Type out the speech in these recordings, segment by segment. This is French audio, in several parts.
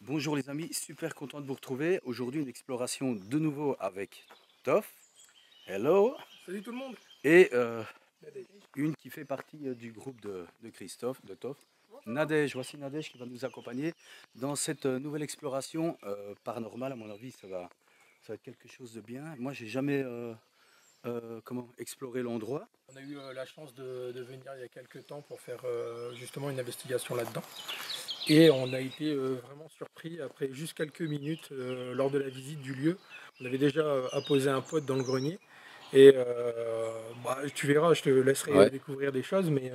Bonjour les amis, super content de vous retrouver. Aujourd'hui une exploration de nouveau avec Toff, hello, Salut tout le monde. et une qui fait partie du groupe de Christophe, de Toff, Nadège. Voici Nadège qui va nous accompagner dans cette nouvelle exploration paranormale. À mon avis, ça va être quelque chose de bien. Moi, j'ai jamais exploré l'endroit. On a eu la chance de venir il y a quelques temps pour faire justement une investigation là-dedans. Et on a été vraiment surpris après juste quelques minutes lors de la visite du lieu. On avait déjà apposé un pote dans le grenier. Et tu verras, je te laisserai Ouais. découvrir des choses, mais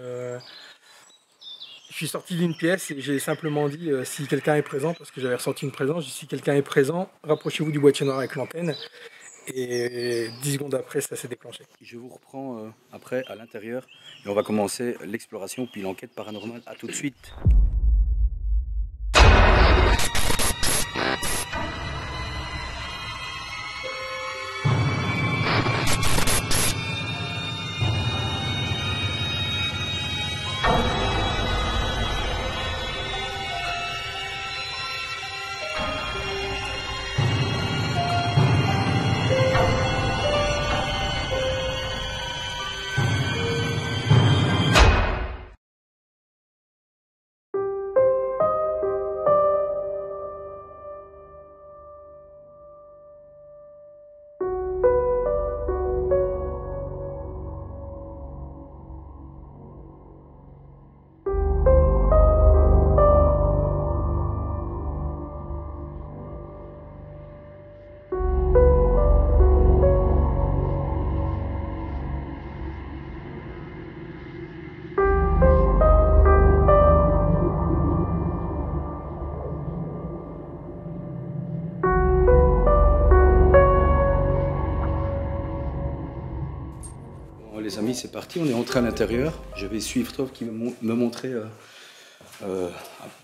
je suis sorti d'une pièce et j'ai simplement dit si quelqu'un est présent, parce que j'avais ressenti une présence, j'ai dit si quelqu'un est présent, rapprochez-vous du boîtier noir avec l'antenne. Et 10 secondes après, ça s'est déclenché. Je vous reprends après à l'intérieur et on va commencer l'exploration puis l'enquête paranormale. À tout de suite. Bon, les amis, c'est parti, on est entré à l'intérieur. Je vais suivre Toff qui va me montrer.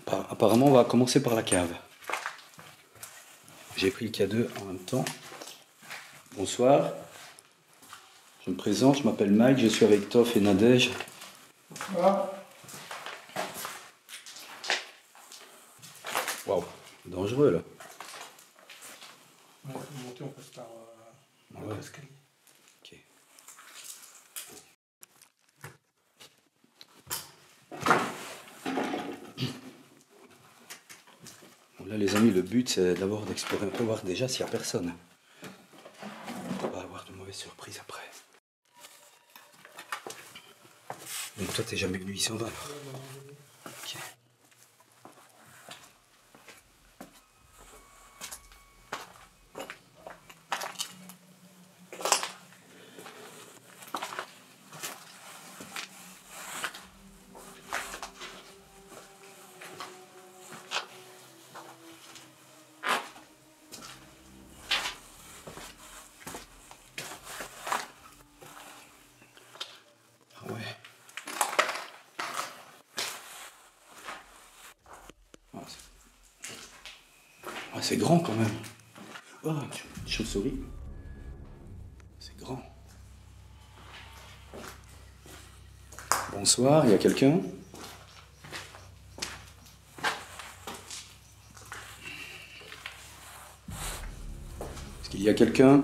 Apparemment, on va commencer par la cave. J'ai pris le K2 en même temps. Bonsoir. Je me présente, je m'appelle Mike, je suis avec Toff et Nadège. Voilà. Waouh, dangereux là. Pour monter, on passe par Ouais. l'escalier. Ok. Bon, là, les amis, le but c'est d'abord d'explorer un peu, voir déjà s'il n'y a personne. Pour pas avoir de mauvaises surprises après. Donc, toi, t'es jamais venu ici en bas alors. Ok. Ah ouais. Ah, c'est grand quand même. Oh, une chauve-souris. C'est grand. Bonsoir, il y a quelqu'un? Est-ce qu'il y a quelqu'un?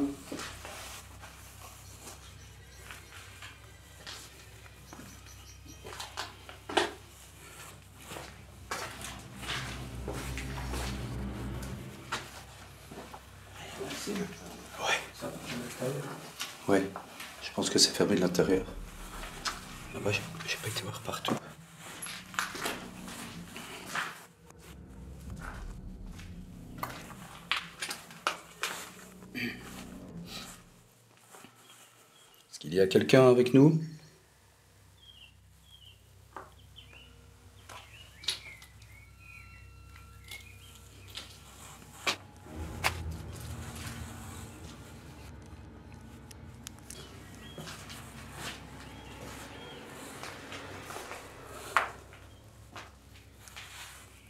Ouais, je pense que c'est fermé de l'intérieur. Là-bas, j'ai pas été voir partout. Est-ce qu'il y a quelqu'un avec nous?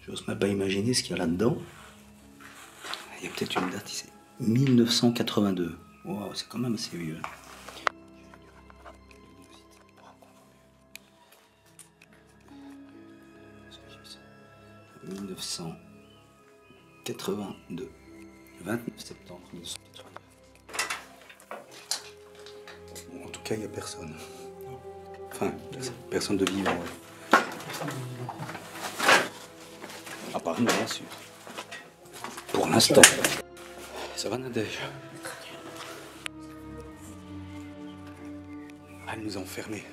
J'ose même pas imaginer ce qu'il y a là-dedans. Il y a peut-être une date ici. 1982. Waouh, c'est quand même assez vieux. 1900. 1982. Le 29 septembre 1982. Bon, en tout cas, il n'y a personne. Enfin, personne de vivant. Ouais. À part nous, bien sûr. Pour l'instant. Ça va, Nadège? Elle nous a enfermés.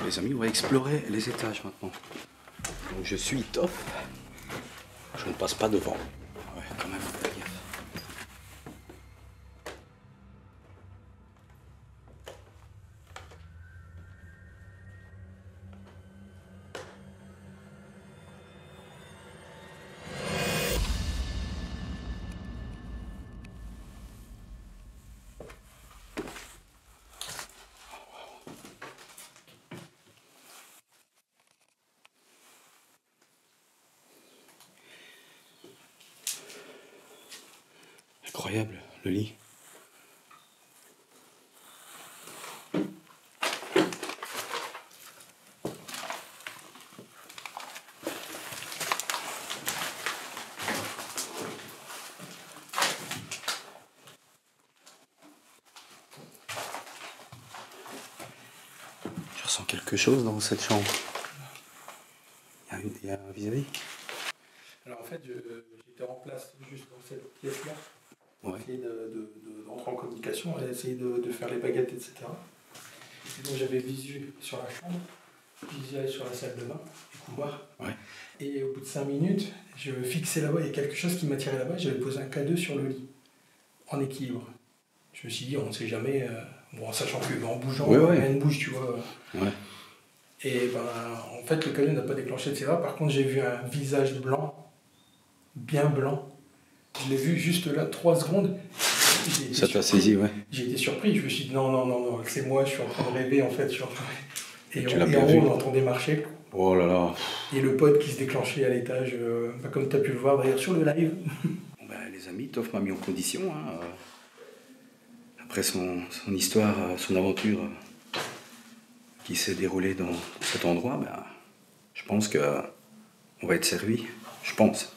Les amis, on va explorer les étages maintenant. Donc je suis Toff. Je ne passe pas devant. Ouais, quand même, fais gaffe. Incroyable, le lit. Je ressens quelque chose dans cette chambre. Il y a un vis-à-vis. Alors en fait, j'étais en place juste dans cette pièce-là. Ouais. Essayer d'entrer en communication, essayer de faire les baguettes, etc. Et donc j'avais visu sur la chambre, visuel sur la salle de bain, les couloirs. Ouais. Et au bout de 5 minutes, je fixais là-bas, il y a quelque chose qui m'attirait là-bas, j'avais posé un K2 sur le lit, en équilibre. Je me suis dit, on ne sait jamais, bon, en sachant qu'en bougeant, rien ne bouge, tu vois. Ouais. Et ben, en fait, le K2 n'a pas déclenché, etc. Par contre, j'ai vu un visage blanc, bien blanc. Je l'ai vu juste là, 3 secondes. Ça t'a saisi, ouais. J'ai été surpris, je me suis dit non, c'est moi, je suis en train de rêver en fait. Et tu l'as en bien haut, vu. on entendait marcher. Oh là là. Et le pod qui se déclenchait à l'étage, comme tu as pu le voir d'ailleurs sur le live. Bon ben, les amis, Toff m'a mis en condition. Hein, après son histoire, son aventure qui s'est déroulée dans cet endroit, ben, je pense qu'on va être servi. Je pense.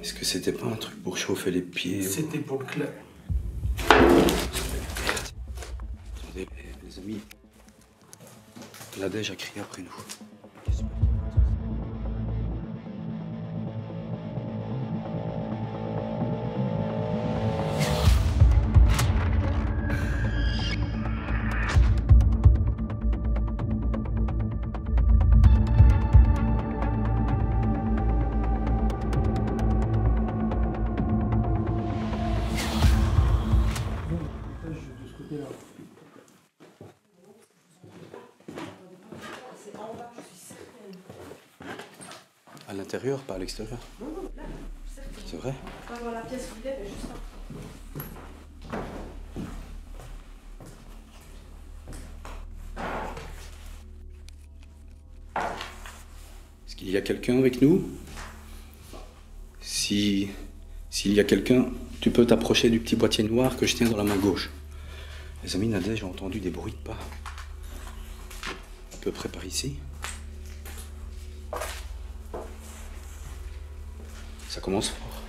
Est-ce que c'était pas un truc pour chauffer les pieds? C'était pour le club. Attendez, les amis. Nadège a crié après nous. De ce côté-là. À l'intérieur, pas à l'extérieur? Non, là, certes. C'est vrai? On va voir la pièce où il est, mais juste là. Est-ce qu'il y a quelqu'un avec nous? S'il y a quelqu'un, tu peux t'approcher du petit boîtier noir que je tiens dans la main gauche. Les amis, Nadège, j'ai entendu des bruits de pas. À peu près par ici. Ça commence fort.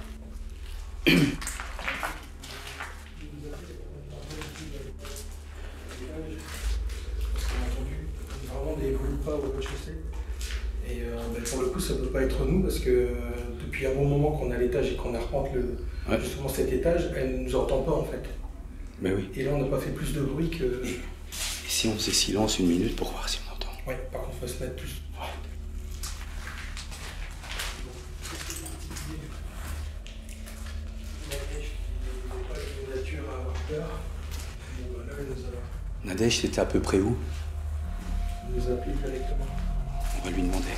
Vraiment des bruits de pas au rez-de-chaussée. Et pour le coup, ça peut pas être nous parce que depuis un bon moment qu'on est à l'étage et qu'on arpente justement cet étage, elle ne nous entend pas en fait. Mais oui. Et là, on n'a pas fait plus de bruit que. Et si on faisait silence 1 minute pour voir si on entend? Ouais, par contre, il faut se mettre plus. Ouais. Nadège, c'était à peu près où? Elle nous a appelé directement. On va lui demander.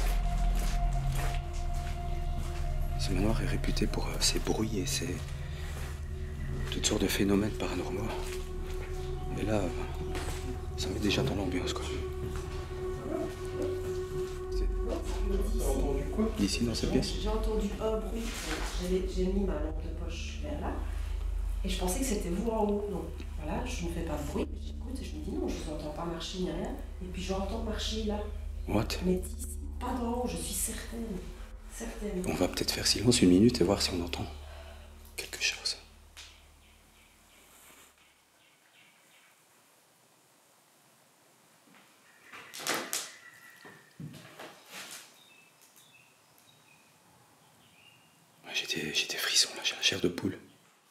Ce manoir est réputé pour ses bruits et ses toutes sortes de phénomènes paranormaux. Et là, ça met déjà dans l'ambiance, quoi. T'as entendu quoi? D'ici, dans cette pièce? J'ai entendu un bruit. J'ai mis ma lampe de poche vers là. Et je pensais que c'était vous en haut. Donc voilà, je ne fais pas de bruit. J'écoute et je me dis non, non, je n'entends pas marcher ni rien. Et puis j'entends marcher là. What? Mais ici, pas dans l'eau, je suis certaine. Certaine. On va peut-être faire silence 1 minute et voir si on entend quelque chose. Ouais, j'ai des frissons là, j'ai la chair de poule.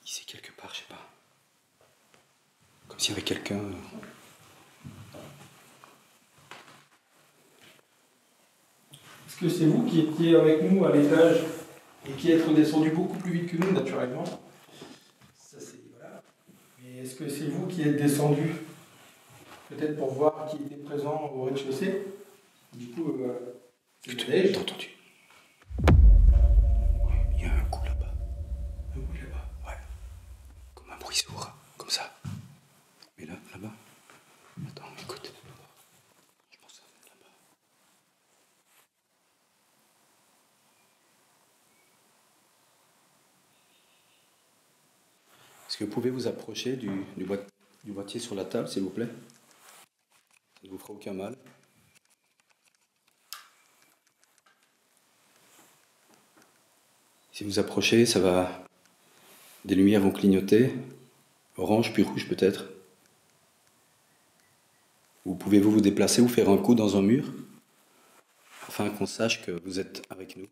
Ici quelque part, je sais pas. Comme s'il y avait quelqu'un. Est-ce que c'est vous qui étiez avec nous à l'étage et qui êtes redescendu beaucoup plus vite que nous, naturellement? Ça, c'est. Voilà. Mais est-ce que c'est vous qui êtes descendu, peut-être pour voir qui était présent au rez-de-chaussée? Du coup, c'est T'as entendu? Il y a un coup là-bas. Un bruit là-bas. Ouais. Comme un bruit sourd, comme ça. Mais là-bas. Attends, écoute. Je pense que ça va être là-bas. Est-ce que vous pouvez vous approcher du boîtier sur la table, s'il vous plaît? Ça ne vous fera aucun mal. Si vous approchez, ça va. Des lumières vont clignoter. Orange puis rouge peut-être. Vous pouvez vous déplacer ou faire un coup dans un mur afin qu'on sache que vous êtes avec nous.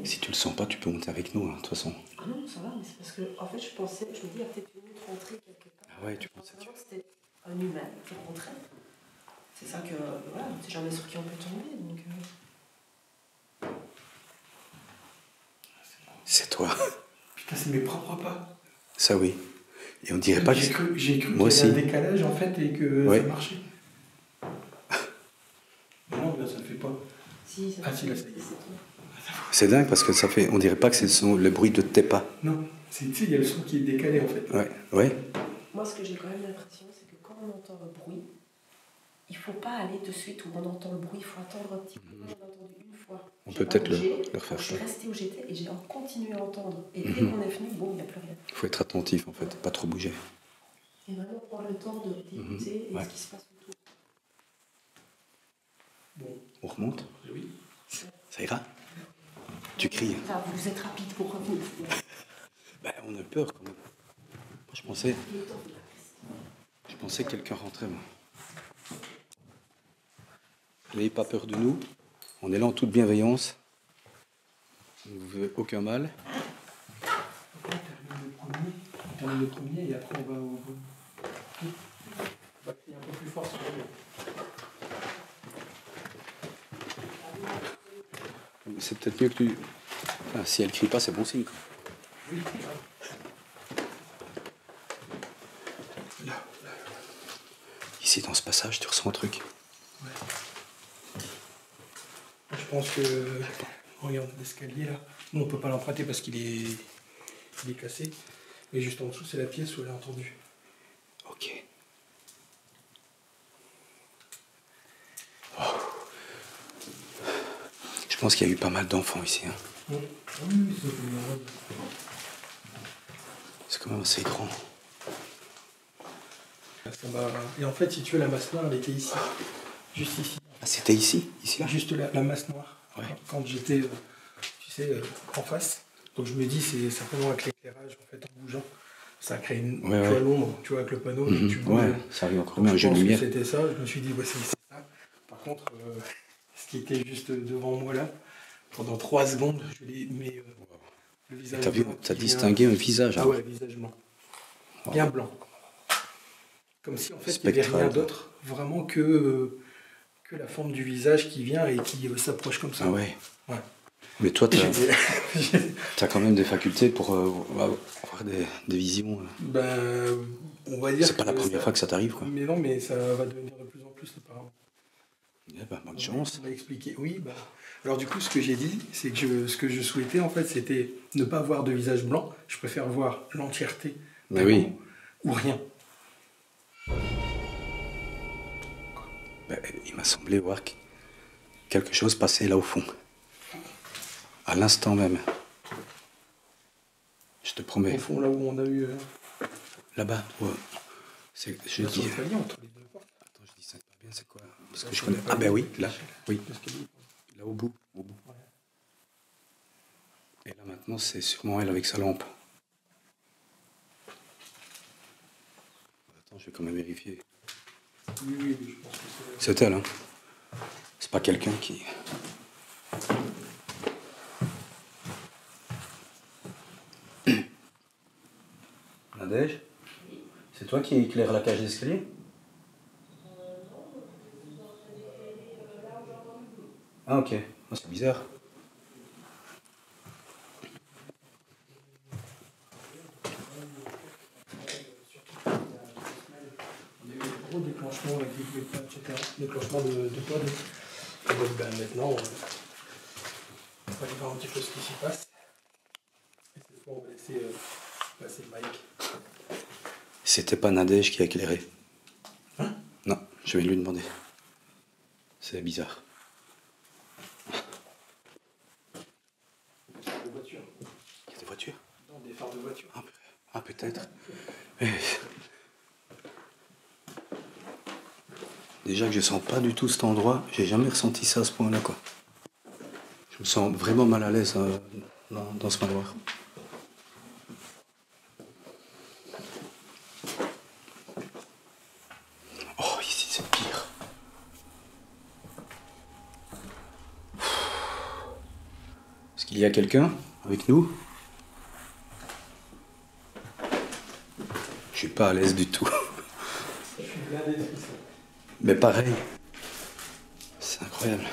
Si tu le sens pas, tu peux monter avec nous, hein, de toute façon. Ah non, ça va, mais c'est parce que, en fait, je me dis, il y a peut-être une autre entrée quelque part. Ah ouais, tu pensais Je pensais vraiment que c'était un humain qui rentrait. C'est ça que, voilà, on ne sait jamais sur qui on peut tomber, donc... C'est toi. Putain, c'est mes propres pas. Ça oui. Et on dirait pas que... J'ai cru Moi qu'il y avait un aussi. décalage, en fait, et que Ouais. ça marchait. Non, là, ça le fait pas. Si, ça Ah, si, là, ça y est. c'est tout. C'est dingue parce que ça fait... On dirait pas que c'est le bruit de tes pas. Non, tu sais, il y a le son qui est décalé, en fait. Ouais, ouais. Moi, ce que j'ai quand même l'impression, c'est que quand on entend le bruit, il ne faut pas aller de suite où on entend le bruit, il faut attendre un petit peu. Moi, j'en ai entendu une fois. On J'ai peut pas peut-être bougé. le refaire. Je suis restée où j'étais et j'ai continué à entendre. Et dès Mhm. qu'on est venu, bon, il n'y a plus rien. Il faut être attentif en fait, pas trop bouger. Et vraiment prendre le temps d'écouter Ouais. ce qui se passe autour. Bon, On remonte? oui. Ça ira? Tu cries. Enfin, vous êtes rapide pour revenir. Ben, on a peur quand même. Moi, je pensais que quelqu'un rentrait, moi. N'ayez pas peur de nous. On est là en toute bienveillance. On ne vous veut aucun mal. On termine le premier et après on va au... On va crier un peu plus fort sur le... C'est peut-être mieux que tu... Ah, si elle crie pas, c'est bon signe. Quoi. Oui. Là. Ici, dans ce passage, tu ressens un truc. Ouais. Je pense que... Regarde l'escalier là. Nous on peut pas l'emprunter parce qu'il est cassé. Mais juste en dessous c'est la pièce où elle a entendu. Ok. Oh. Je pense qu'il y a eu pas mal d'enfants ici. Hein. Oui, C'est quand même assez grand. Et en fait, si tu veux, la masse noire, elle était ici. Juste ici. Ah, c'était ici? Ici là? Juste la masse noire. Ouais. Quand j'étais, tu sais, en face. Donc je me dis, c'est simplement avec l'éclairage, en fait, en bougeant. Ça a créé une tu vois, l'ombre, tu vois, avec le panneau. Mhm. Tu bouges. Ouais, ça arrive encore Donc, mieux, un je jeu de pense que lumière. c'était ça. Je me suis dit, ouais, c'est ça. Par contre, ce qui était juste devant moi là, pendant 3 secondes, je l'ai. Mais le visage. T'as vu, blanc t'as qui distingué un visage. Ah hein. ouais, visage blanc. Wow. Bien blanc. Comme si en fait il n'y avait Spectral, rien quoi. d'autre, vraiment que la forme du visage qui vient et qui s'approche comme ça. Ah ouais. Ouais. Mais toi, J'ai- t'as quand même des facultés pour avoir des visions. Ben, on va dire. C'est pas la première fois que ça t'arrive, quoi. Mais non, mais ça va devenir de plus en plus apparemment. Eh ben, bonne chance. On m'a expliqué. Oui, bah. Alors du coup, ce que j'ai dit, c'est que ce que je souhaitais en fait, c'était ne pas avoir de visage blanc. Je préfère voir l'entièreté. Mais oui. Ou rien. Ben, il m'a semblé voir quelque chose passer là au fond. À l'instant même. Je te promets. Au fond, là où on a eu. Là-bas. Ouais. Je Là, sur dis. le palier, entre les deux portes. Attends, je dis ça pas bien, c'est quoi? Parce que je connais. Ah ben oui, là. Oui. L'escalier. Là au bout. Au bout. Ouais. Et là maintenant, c'est sûrement elle avec sa lampe. Attends, je vais quand même vérifier. Oui, oui, je pense que c'est. C'est elle, hein. C'est pas quelqu'un qui. Nadège, c'est toi qui éclaire la cage d'escalier? Ah ok, ah, c'est bizarre. Il y a eu des gros déclenchements avec des bulletins, etc. Déclenchement de quoi Et donc ben, maintenant, on va aller voir un petit peu ce qui s'y passe. Et cette fois, on va laisser passer Mike. C'était pas Nadège qui a éclairé. Hein? Non, je vais lui demander. C'est bizarre. Des voitures. Il y a des voitures? Non, des phares de voitures. Ah peut-être. Eh. Déjà que je sens pas du tout cet endroit, j'ai jamais ressenti ça à ce point-là, quoi. Je me sens vraiment mal à l'aise dans ce manoir. Oh, ici c'est pire. Est-ce qu'il y a quelqu'un avec nous? Je suis pas à l'aise du tout. Je suis blindé de frissons. Mais pareil. C'est incroyable.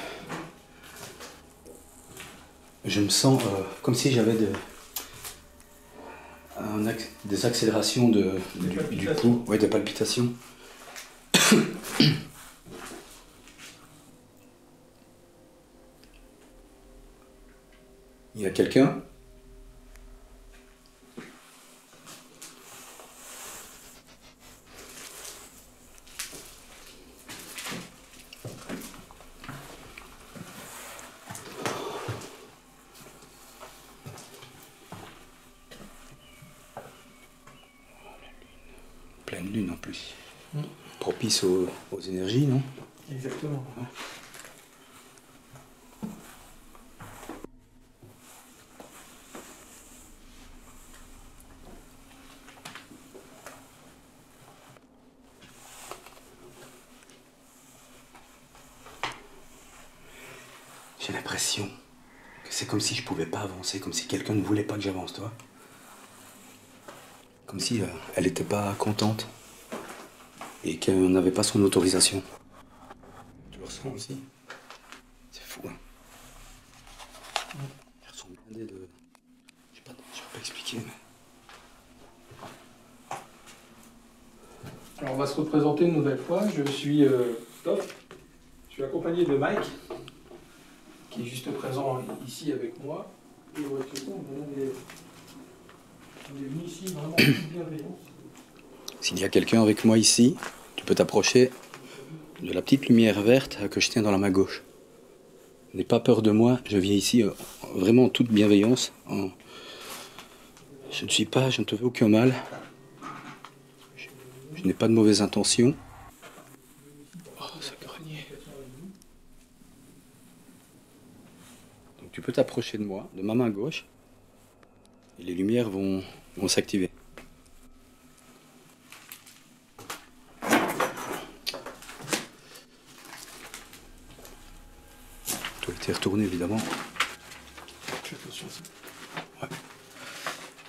Je me sens comme si j'avais des accélérations du cou. Ouais, des palpitations. Il y a quelqu'un? Pleine lune en plus. Propice aux énergies, non? Exactement. J'ai l'impression que c'est comme si je pouvais pas avancer, comme si quelqu'un ne voulait pas que j'avance, toi. Comme si elle n'était pas contente et qu'elle n'avait pas son autorisation. Tu le ressens aussi? C'est fou, hein? Ils sont blindés de... Je sais pas expliquer, mais... Alors on va se représenter une nouvelle fois. Je suis Top. Je suis accompagné de Mike, qui est juste présent ici avec moi. Et on est venu ici vraiment en toute bienveillance. S'il y a quelqu'un avec moi ici, tu peux t'approcher de la petite lumière verte que je tiens dans la main gauche. N'aie pas peur de moi, je viens ici vraiment en toute bienveillance. Je ne te veux aucun mal. Je n'ai pas de mauvaises intentions. Oh, ça grognait. Donc tu peux t'approcher de moi, de ma main gauche, et les lumières vont s'activer. Toi, t'es retourné évidemment. Je fais attention aussi. Ouais.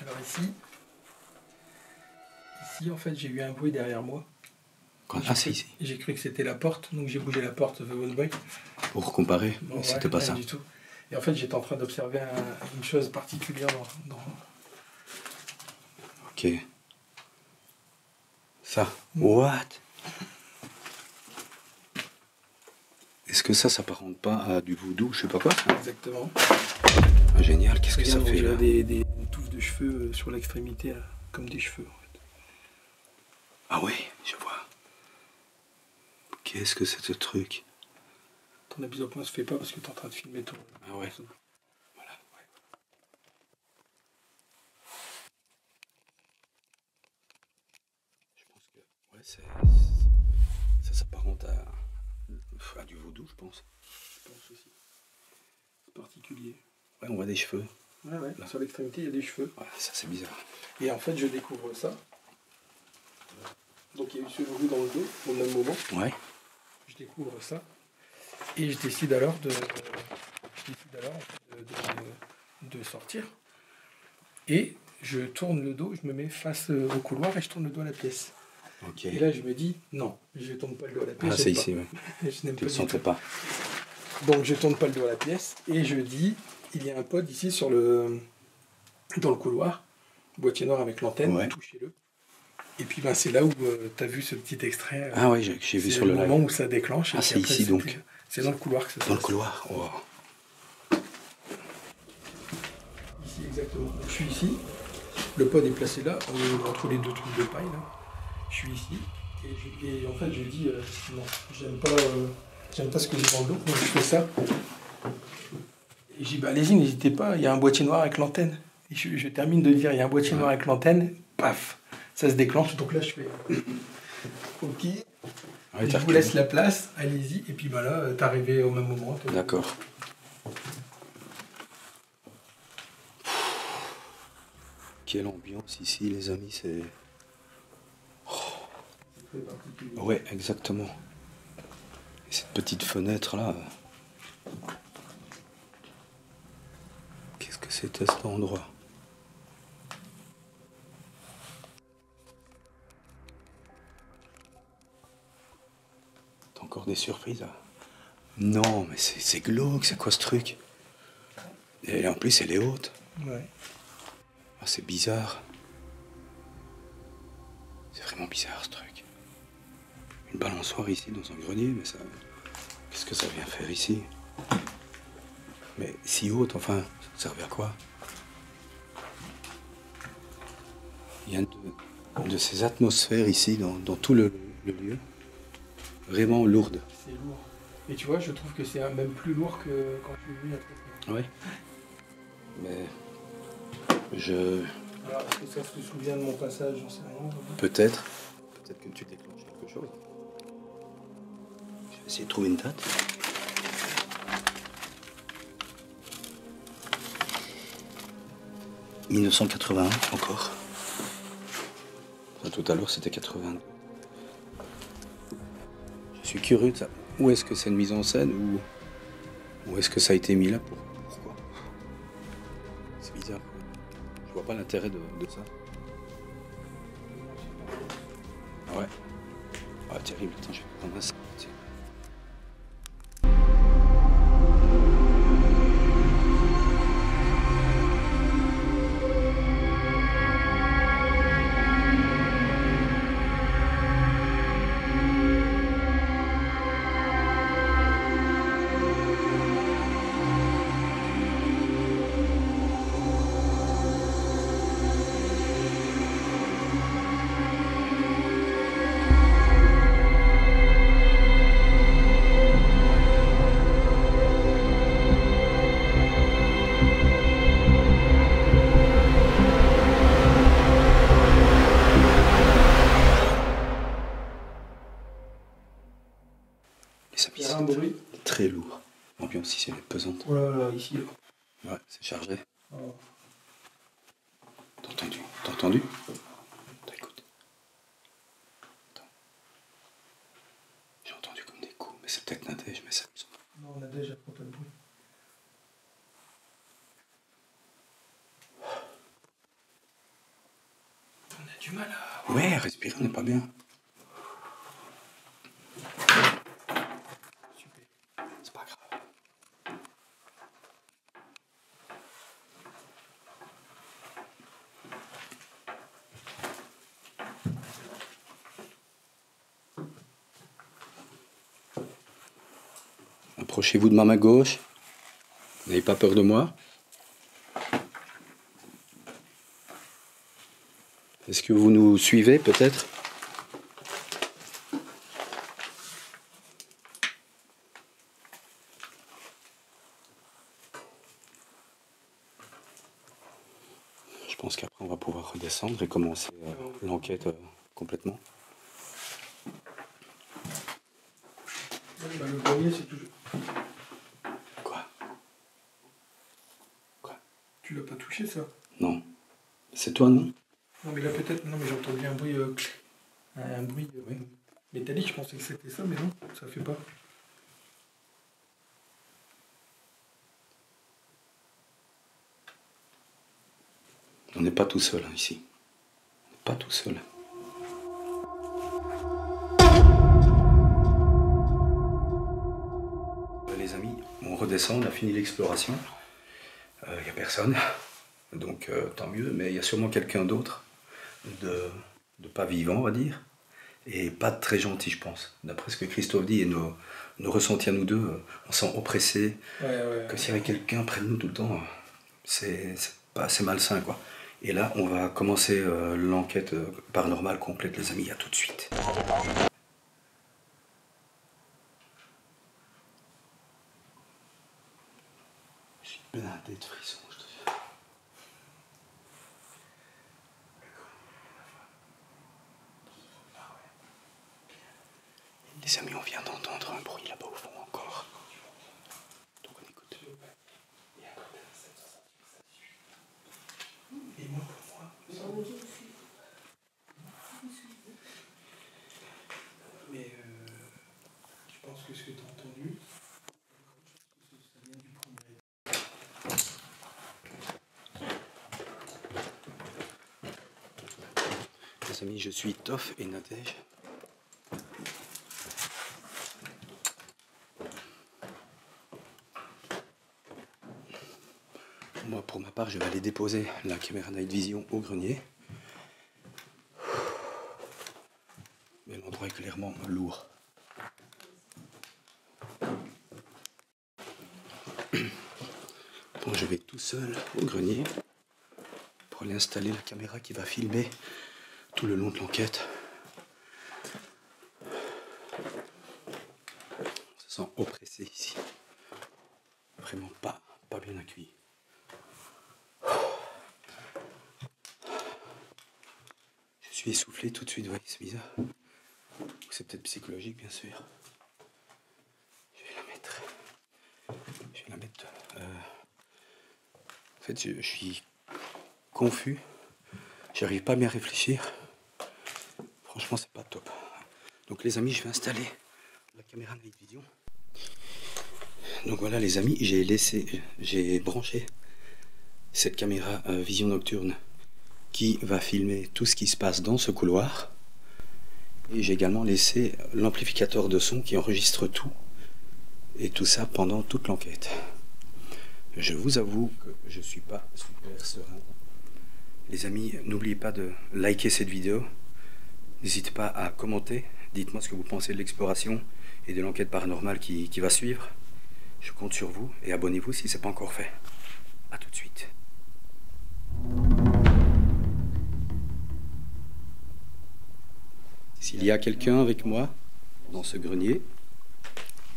Alors ici en fait j'ai eu un bruit derrière moi. Ah c'est ici. J'ai cru que c'était la porte, donc j'ai bougé la porte de votre bruit. Pour comparer, Bon, ouais, c'était pas rien ça. du tout. Et en fait j'étais en train d'observer une chose particulière dans... Ok. Ça. What? Est-ce que ça s'apparente pas à du voodoo, je sais pas quoi? Exactement. Ah, génial, qu'est-ce que ça Regarde, fait là? des touffes de cheveux sur l'extrémité, comme des cheveux. En fait. Ah oui, je vois. Qu'est-ce que c'est ce truc? Ton habit au point se fait pas parce que tu es en train de filmer ton... Ah ouais. Voilà, ouais. Ça s'apparente à du vaudou, je pense. Je pense aussi. C'est particulier. Ouais, on voit des cheveux. Ouais, ouais. Sur l'extrémité, il y a des cheveux. Ouais, ça c'est bizarre. Et en fait, je découvre ça. Donc il y a eu ce verrou dans le dos au même moment. Ouais. Je découvre ça. Et je décide alors de sortir. Et je tourne le dos, je me mets face au couloir et je tourne le dos à la pièce. Ok. Et là, je me dis, non, je ne tourne pas le dos à la pièce. Ah, c'est ici, ouais. Je n'aime Tu pas le du sentais tout. pas. Donc je tourne pas le dos à la pièce et je dis, il y a un pod ici dans le couloir, boîtier noir avec l'antenne, Ouais. touchez-le. Et puis ben, c'est là où tu as vu ce petit extrait. Ah ouais, j'ai vu C'est sur le moment live. où ça déclenche. Et Ah, puis c'est après, ici, donc. C'est dans le couloir que ça se Dans le passe. couloir. Oh. Ici, exactement. Donc, je suis ici. Le pod est placé là, entre les deux trucs de paille. Là. Je suis ici. Et en fait, je dis, non, j'aime pas ce que j'ai dans le dos. Donc je fais ça. Et je dis, bah, allez-y, n'hésitez pas, il y a un boîtier noir avec l'antenne. Et je termine de dire, il y a un boîtier noir avec l'antenne. Paf, ça se déclenche. Donc là, je fais, ok. Ouais, Je vous laisse la place, allez-y. Et puis bah là, t'es arrivé au même moment. D'accord. Quelle ambiance ici, les amis, c'est... Ouais, exactement. Et cette petite fenêtre-là... Qu'est-ce que c'était cet endroit? T'as encore des surprises là? Non, mais c'est glauque, c'est quoi ce truc? Et en plus, elle est haute. Ouais. Ah, c'est bizarre. C'est vraiment bizarre ce truc. Une balançoire ici dans un grenier, mais ça... Qu'est-ce que ça vient faire ici? Mais si haute, enfin, ça servait à quoi? Il y a une de ces atmosphères ici, dans tout le lieu, vraiment lourde. C'est lourd. Et tu vois, je trouve que c'est même plus lourd que quand je suis venu à Oui. Mais Alors, est-ce que ça se souvient de mon passage? J'en sais rien. peut-être que tu déclenches quelque chose. Je vais essayer de trouver une date. « 1981 encore. Ça, tout à l'heure, c'était 82. Je suis curieux de ça. Où est-ce que c'est une mise en scène ou est-ce que ça a été mis là pourquoi? C'est bizarre. Je vois pas l'intérêt de ça. Ah ouais. Ah, terrible. Attends, je vais prendre un sac. Tiens. Et ça Il y a un bruit. très lourd. L'ambiance ici elle est pesante. Oh là là, ici. Ouais, c'est chargé. Oh. T'as entendu? T'as entendu? Attends, écoute. Attends. J'ai entendu comme des coups, mais c'est peut-être Nadège, mais ça me semble. Non, on a déjà trop pas de bruit. On a du mal à... Ouais, respirer, on n'est pas bien. Super. C'est pas grave. Approchez-vous de ma main gauche. N'ayez pas peur de moi. Est-ce que vous nous suivez peut-être? Je pense qu'après on va pouvoir redescendre et commencer l'enquête complètement. Oui, bah, le grenier, c'est toujours. Quoi? Tu l'as pas touché, ça? Non. C'est toi, non? Non, mais là, peut-être. Non, mais j'ai entendu un bruit. Un bruit Oui. métallique, je pensais que c'était ça, mais non, ça fait pas. On n'est pas tout seul hein, ici. Pas tout seul. Les amis, on redescend, on a fini l'exploration. Il n'y a personne, donc tant mieux, mais il y a sûrement quelqu'un d'autre de pas vivant, on va dire, et pas de très gentil, je pense. D'après ce que Christophe dit et nos ressentis à nous deux, on sent oppressé, que s'il y avait quelqu'un près de nous tout le temps, c'est malsain, quoi. Et là, on va commencer l'enquête paranormale complète, les amis, à tout de suite. Je suis blindé de frissons, je te dis. Les amis, on vient d'entendre un bruit là-bas au fond encore. Donc on écoute. Et moi, pour moi, Mais je pense que ce que tu as entendu, ça vient du premier. les amis, je suis Toff et Nadège. Moi, pour ma part, je vais aller déposer la caméra Night Vision au grenier. Mais l'endroit est clairement lourd. Bon, je vais tout seul au grenier pour aller installer la caméra qui va filmer tout le long de l'enquête. On se sent oppressé ici. Vraiment pas bien accueilli. Je suis essoufflé tout de suite, ouais, c'est bizarre. C'est peut-être psychologique, bien sûr. Je vais la mettre. En fait, je suis confus. J'arrive pas à bien réfléchir. Franchement, c'est pas top. Donc, les amis, je vais installer la caméra Night Vision. Donc voilà, les amis, j'ai branché cette caméra vision nocturne qui va filmer tout ce qui se passe dans ce couloir. Et j'ai également laissé l'amplificateur de son qui enregistre tout. Et tout ça pendant toute l'enquête. Je vous avoue que je ne suis pas super serein. Les amis, n'oubliez pas de liker cette vidéo. N'hésitez pas à commenter. Dites-moi ce que vous pensez de l'exploration et de l'enquête paranormale qui va suivre. Je compte sur vous et abonnez-vous si ce n'est pas encore fait. A tout de suite. S'il y a quelqu'un avec moi dans ce grenier,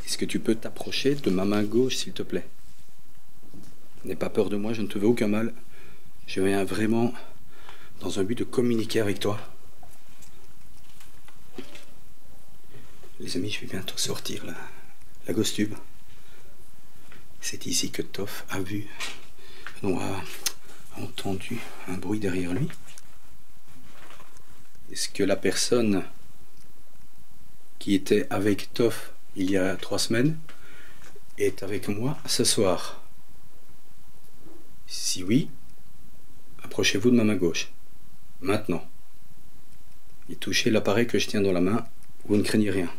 est-ce que tu peux t'approcher de ma main gauche, s'il te plaît? N'aie pas peur de moi, je ne te veux aucun mal. Je viens vraiment dans un but de communiquer avec toi. Les amis, je vais bientôt sortir la ghost tube. C'est ici que Toff a vu, non, a entendu un bruit derrière lui. Est-ce que la personne qui était avec Toff il y a 3 semaines est avec moi ce soir? Si oui, approchez-vous de ma main gauche. Maintenant. Et touchez l'appareil que je tiens dans la main. Vous ne craignez rien.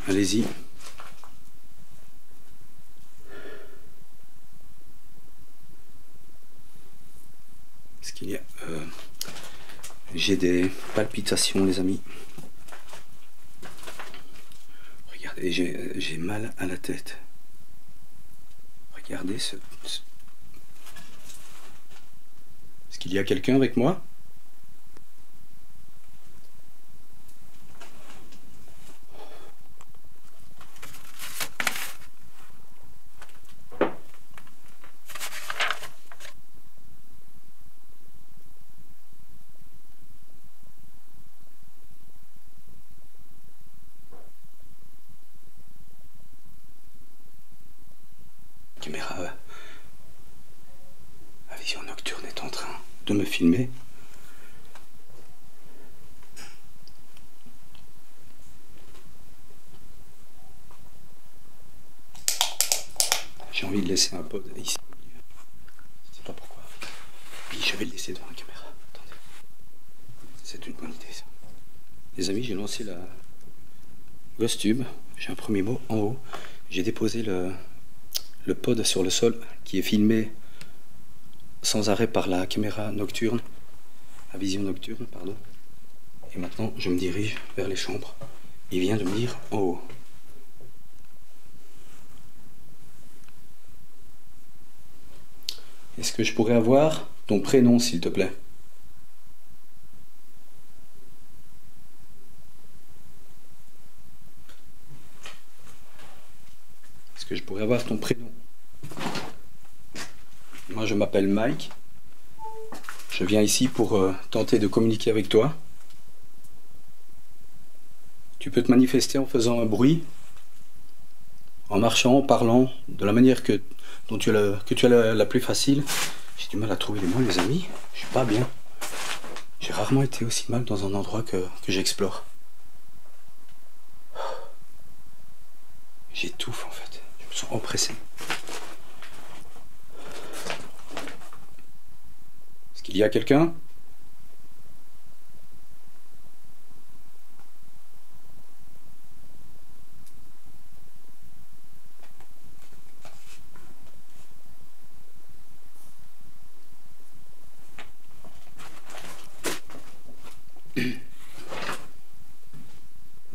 Allez-y. Est-ce qu'il y a... J'ai des palpitations, les amis. Regardez, j'ai mal à la tête. Regardez ce... Est-ce qu'il y a quelqu'un avec moi? caméra à vision nocturne est en train de me filmer. J'ai envie de laisser un pod ici. Je sais pas pourquoi. Puis je vais le laisser devant la caméra. Attendez. C'est une bonne idée ça. Les amis, j'ai lancé la Ghost Tube. J'ai un premier mot en haut. J'ai déposé le pod sur le sol qui est filmé sans arrêt par la caméra nocturne, à vision nocturne, pardon. Et maintenant, je me dirige vers les chambres. Il vient de me dire en haut. Est-ce que je pourrais avoir ton prénom, s'il te plaît? Est-ce que je pourrais avoir ton prénom? Moi, je m'appelle Mike. Je viens ici pour tenter de communiquer avec toi. Tu peux te manifester en faisant un bruit, en marchant, en parlant, de la manière que tu as la plus facile. J'ai du mal à trouver les mots, les amis. Je suis pas bien. J'ai rarement été aussi mal dans un endroit que j'explore. J'étouffe en fait. Je me sens oppressé. Est-ce qu'il y a quelqu'un?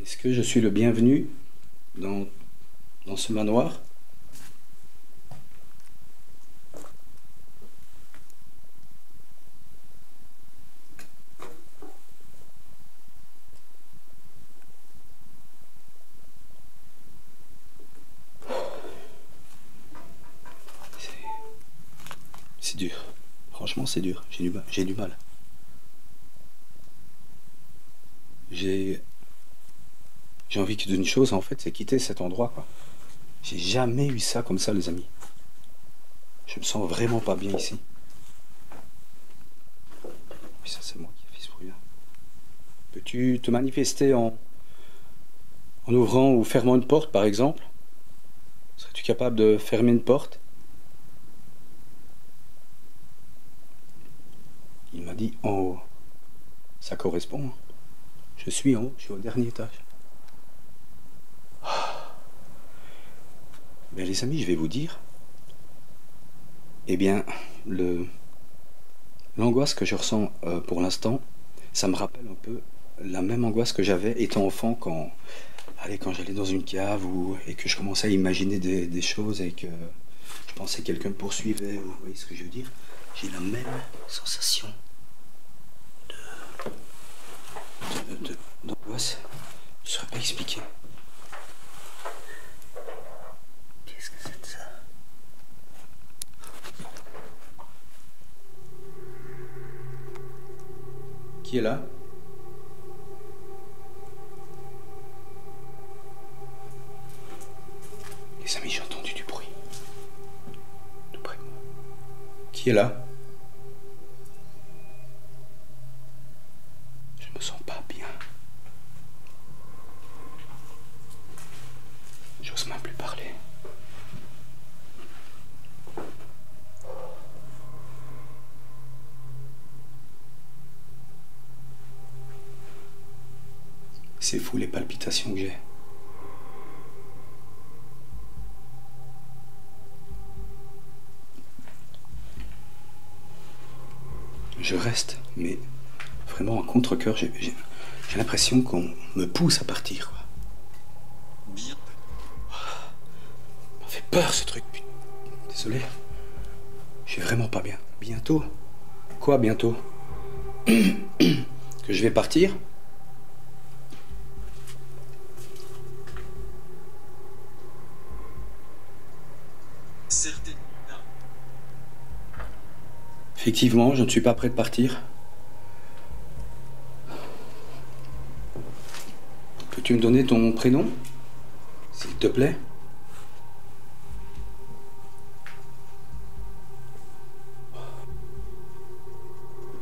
Est-ce que je suis le bienvenu dans ce manoir? C'est dur. Franchement, c'est dur. J'ai du mal. J'ai envie d'une chose, en fait, c'est quitter cet endroit, quoi. J'ai jamais eu ça comme ça, les amis. Je me sens vraiment pas bien ici. Puis ça, c'est moi qui ai fait ce bruit-là. Peux-tu te manifester en ouvrant ou fermant une porte, par exemple? Serais-tu capable de fermer une porte? Il m'a dit en haut. Ça correspond, hein. Je suis en haut, je suis au dernier étage. Ben, les amis, je vais vous dire, eh bien, l'angoisse que je ressens pour l'instant, ça me rappelle un peu la même angoisse que j'avais étant enfant quand j'allais dans une cave et que je commençais à imaginer des choses et que je pensais que quelqu'un me poursuivait. Vous voyez ce que je veux dire? J'ai la même sensation d'angoisse. Je ne saurais pas expliquer. Qu'est-ce que c'est de ça? Qui est là? Les amis, j'ai entendu du bruit. Tout près de moi. Qui est là? Je me sens pas bien. J'ose même plus parler. C'est fou les palpitations que j'ai. Je reste, mais vraiment à contre-cœur, j'ai l'impression qu'on me pousse à partir, quoi. Ça m'a fait peur ce truc. Désolé. Je suis vraiment pas bien. Bientôt? Quoi bientôt? Que je vais partir? Effectivement, je ne suis pas prêt de partir. Peux-tu me donner ton prénom, s'il te plaît?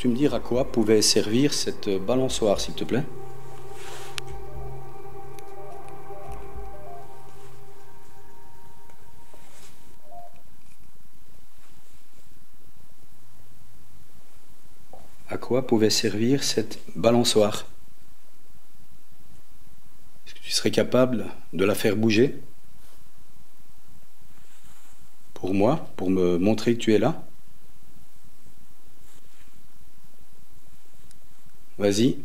Peux-tu me dire à quoi pouvait servir cette balançoire, s'il te plaît? À quoi pouvait servir cette balançoire? Est-ce que tu serais capable de la faire bouger? Pour moi, pour me montrer que tu es là? Vas-y.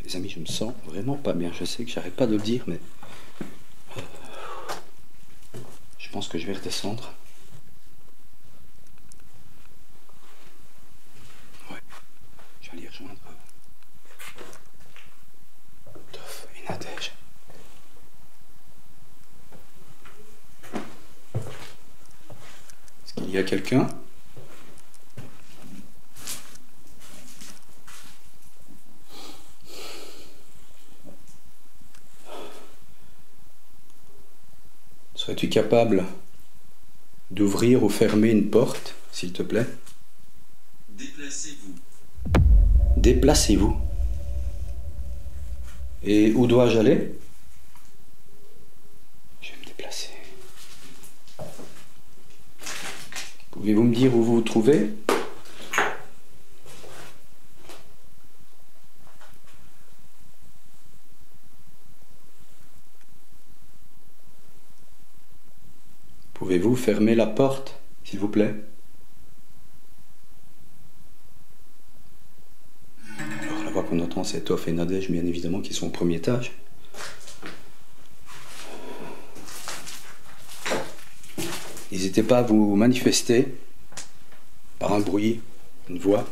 Les amis, je me sens vraiment pas bien. Je sais que j'arrête pas de le dire, mais je pense que je vais redescendre. Ouais, je vais aller rejoindre Toph et Nadège. Est-ce qu'il y a quelqu'un? Serais-tu capable d'ouvrir ou fermer une porte, s'il te plaît? Déplacez-vous. Déplacez-vous. Et où dois-je aller? Je vais me déplacer. Pouvez-vous me dire où vous vous trouvez? Pouvez-vous fermer la porte, s'il vous plaît? Alors la voix qu'on entend, c'est Toph et Nadège, bien évidemment, qui sont au premier étage. N'hésitez pas à vous manifester par un bruit, une voix.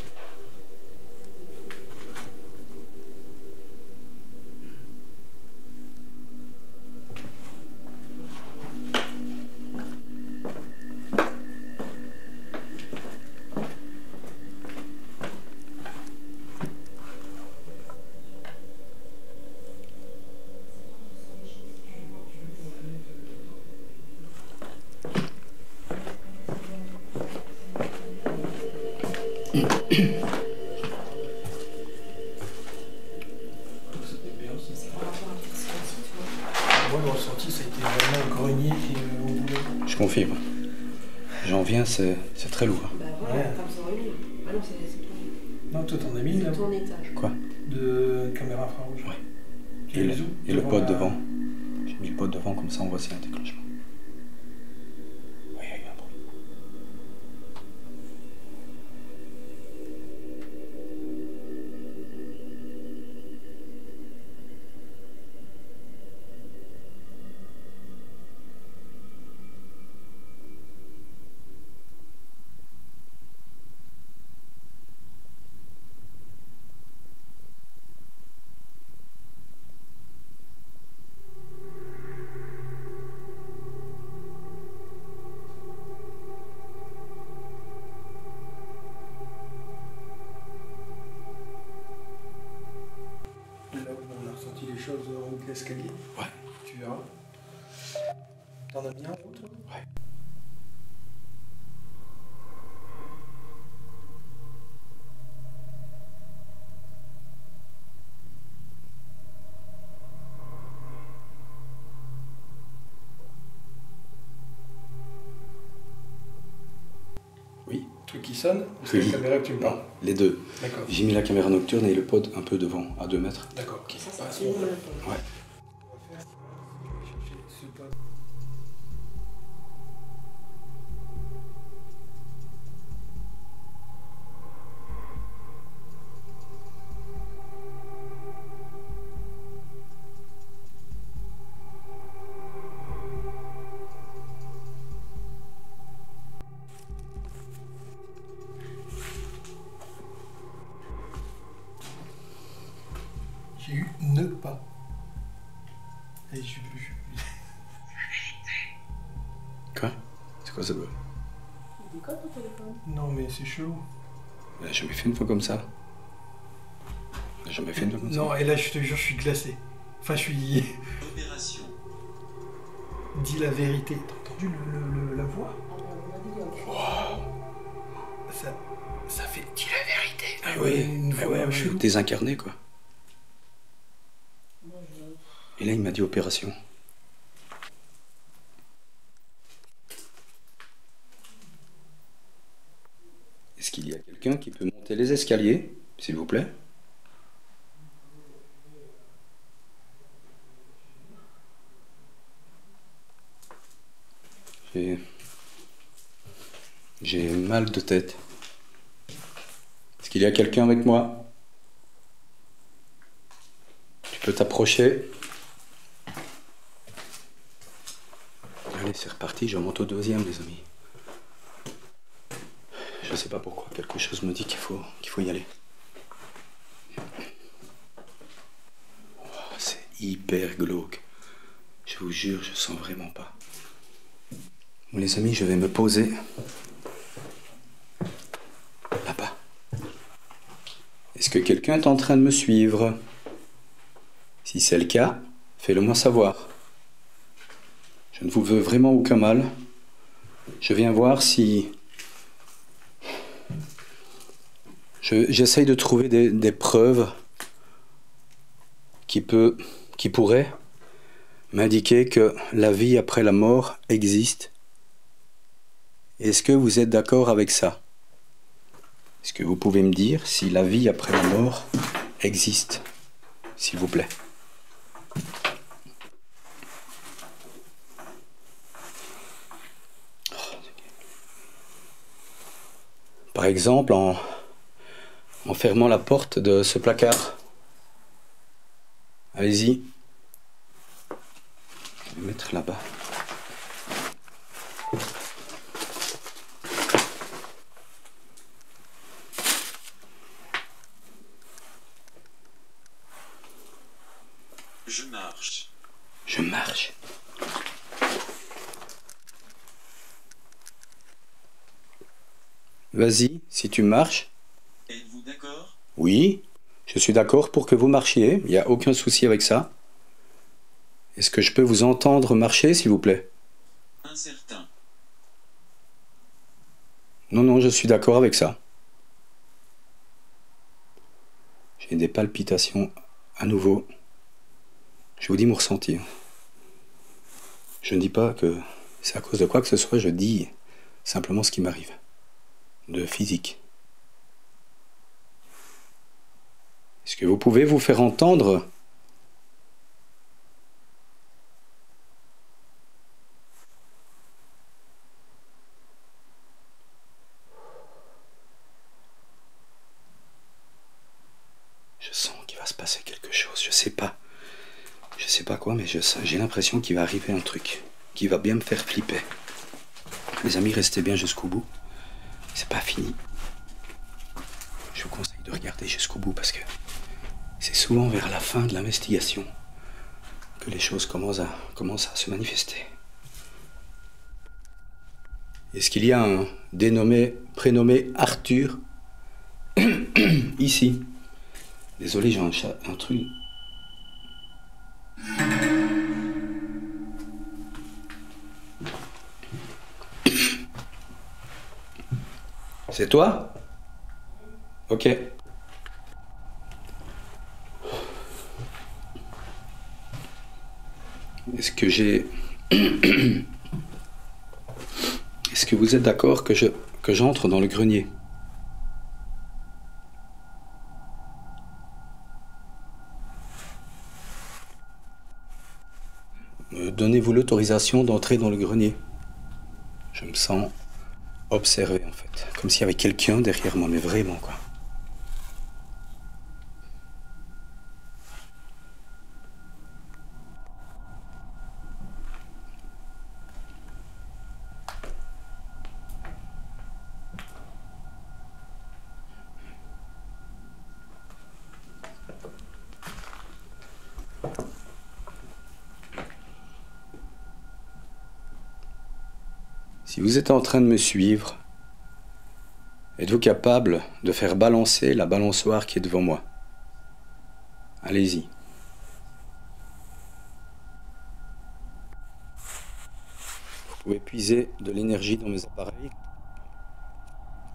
Moi, le ressenti, ça a été vraiment le grenier et au boulot. Je confirme. J'en viens, c'est très lourd. Bah voilà, Ouais. comme ça, oui. Ah non, c'est ton, Non, toi, t'en as mis là ton étage. Quoi? de caméra infrarouge. Ouais. Tu Et les le, où et le Devant pod la- devant. J'ai mis le pod devant, comme ça on voit s'il y a un déclenchement. Oui, il y a eu un bruit. Là où on a ressenti les choses en haut de l'escalier. Ouais. Tu verras. T'en as mis un autre? Ouais. Oui. Truc qui sonne? Ou c'est Oui. la caméra que tu me parles? Non, les deux. D'accord. J'ai mis la caméra nocturne et le pod un peu devant, à 2 mètres. D'accord, ok. Ça, Bah, c'est on une va- monotone. Ouais. on va faire, je vais chercher ce pod. J'ai eu ne pas. Et je suis plus. Quoi? C'est quoi ça doit? Il déconne ton téléphone. Non, mais c'est chelou. Elle a jamais fait une fois comme ça. Elle a jamais fait une fois comme ça. Non, et là, je te jure, je suis glacé. Enfin, je suis... Opération. Dis la vérité. T'as entendu la voix? Ça fait... Dis la vérité. Ah oui, Une ah voix ouais, chelou. désincarné quoi. Et là il m'a dit opération. Est-ce qu'il y a quelqu'un qui peut monter les escaliers, s'il vous plaît? J'ai mal de tête. Est-ce qu'il y a quelqu'un avec moi? Tu peux t'approcher. Allez, c'est reparti, je monte au deuxième, les amis. Je sais pas pourquoi, quelque chose me dit qu'il faut y aller. Oh, c'est hyper glauque. Je vous jure, je sens vraiment pas. Bon, les amis, je vais me poser là-bas. Est-ce que quelqu'un est en train de me suivre? Si c'est le cas, fais-le moi savoir. Je ne vous veux vraiment aucun mal. Je viens voir si... J'essaye de trouver des preuves qui pourraient m'indiquer que la vie après la mort existe. Est-ce que vous êtes d'accord avec ça? Est-ce que vous pouvez me dire si la vie après la mort existe, s'il vous plaît? Par exemple, en fermant la porte de ce placard. Allez-y. Je vais mettre là-bas. Je marche. Je marche. Vas-y, si tu marches. Êtes-vous d'accord? Oui, je suis d'accord pour que vous marchiez. Il n'y a aucun souci avec ça. Est-ce que je peux vous entendre marcher, s'il vous plaît? Incertain. Non, non, je suis d'accord avec ça. J'ai des palpitations à nouveau. Je vous dis mon ressenti. Je ne dis pas que c'est à cause de quoi que ce soit, je dis simplement ce qui m'arrive. De physique. Est-ce que vous pouvez vous faire entendre? Je sens qu'il va se passer quelque chose, je sais pas. Je sais pas quoi, mais j'ai l'impression qu'il va arriver un truc qui va bien me faire flipper. Les amis, restez bien jusqu'au bout. C'est pas fini. Je vous conseille de regarder jusqu'au bout parce que c'est souvent vers la fin de l'investigation que les choses commencent à se manifester. Est-ce qu'il y a un prénommé Arthur ici? Désolé, j'ai un truc. C'est toi? Ok. Est-ce que j'ai... Est-ce que vous êtes d'accord que j'entre dans le grenier? Donnez-vous l'autorisation d'entrer dans le grenier. Je me sens observé en fait, comme s'il y avait quelqu'un derrière moi, mais vraiment quoi. Si vous êtes en train de me suivre, Êtes-vous capable de faire balancer la balançoire qui est devant moi? Allez-y. Vous pouvez puiser de l'énergie dans mes appareils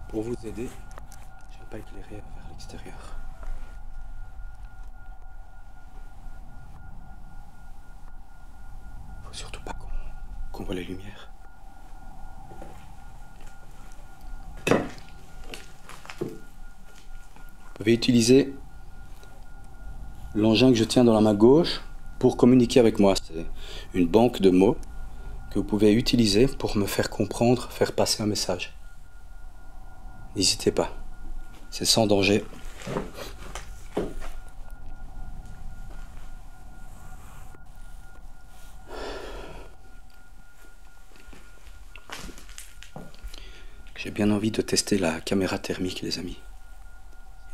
pour vous aider. Je ne vais pas éclairer vers l'extérieur. Faut surtout pas qu'on voit les lumières. Vous pouvez utiliser l'engin que je tiens dans la main gauche pour communiquer avec moi. C'est une banque de mots que vous pouvez utiliser pour me faire comprendre, faire passer un message. N'hésitez pas, c'est sans danger. J'ai bien envie de tester la caméra thermique, les amis,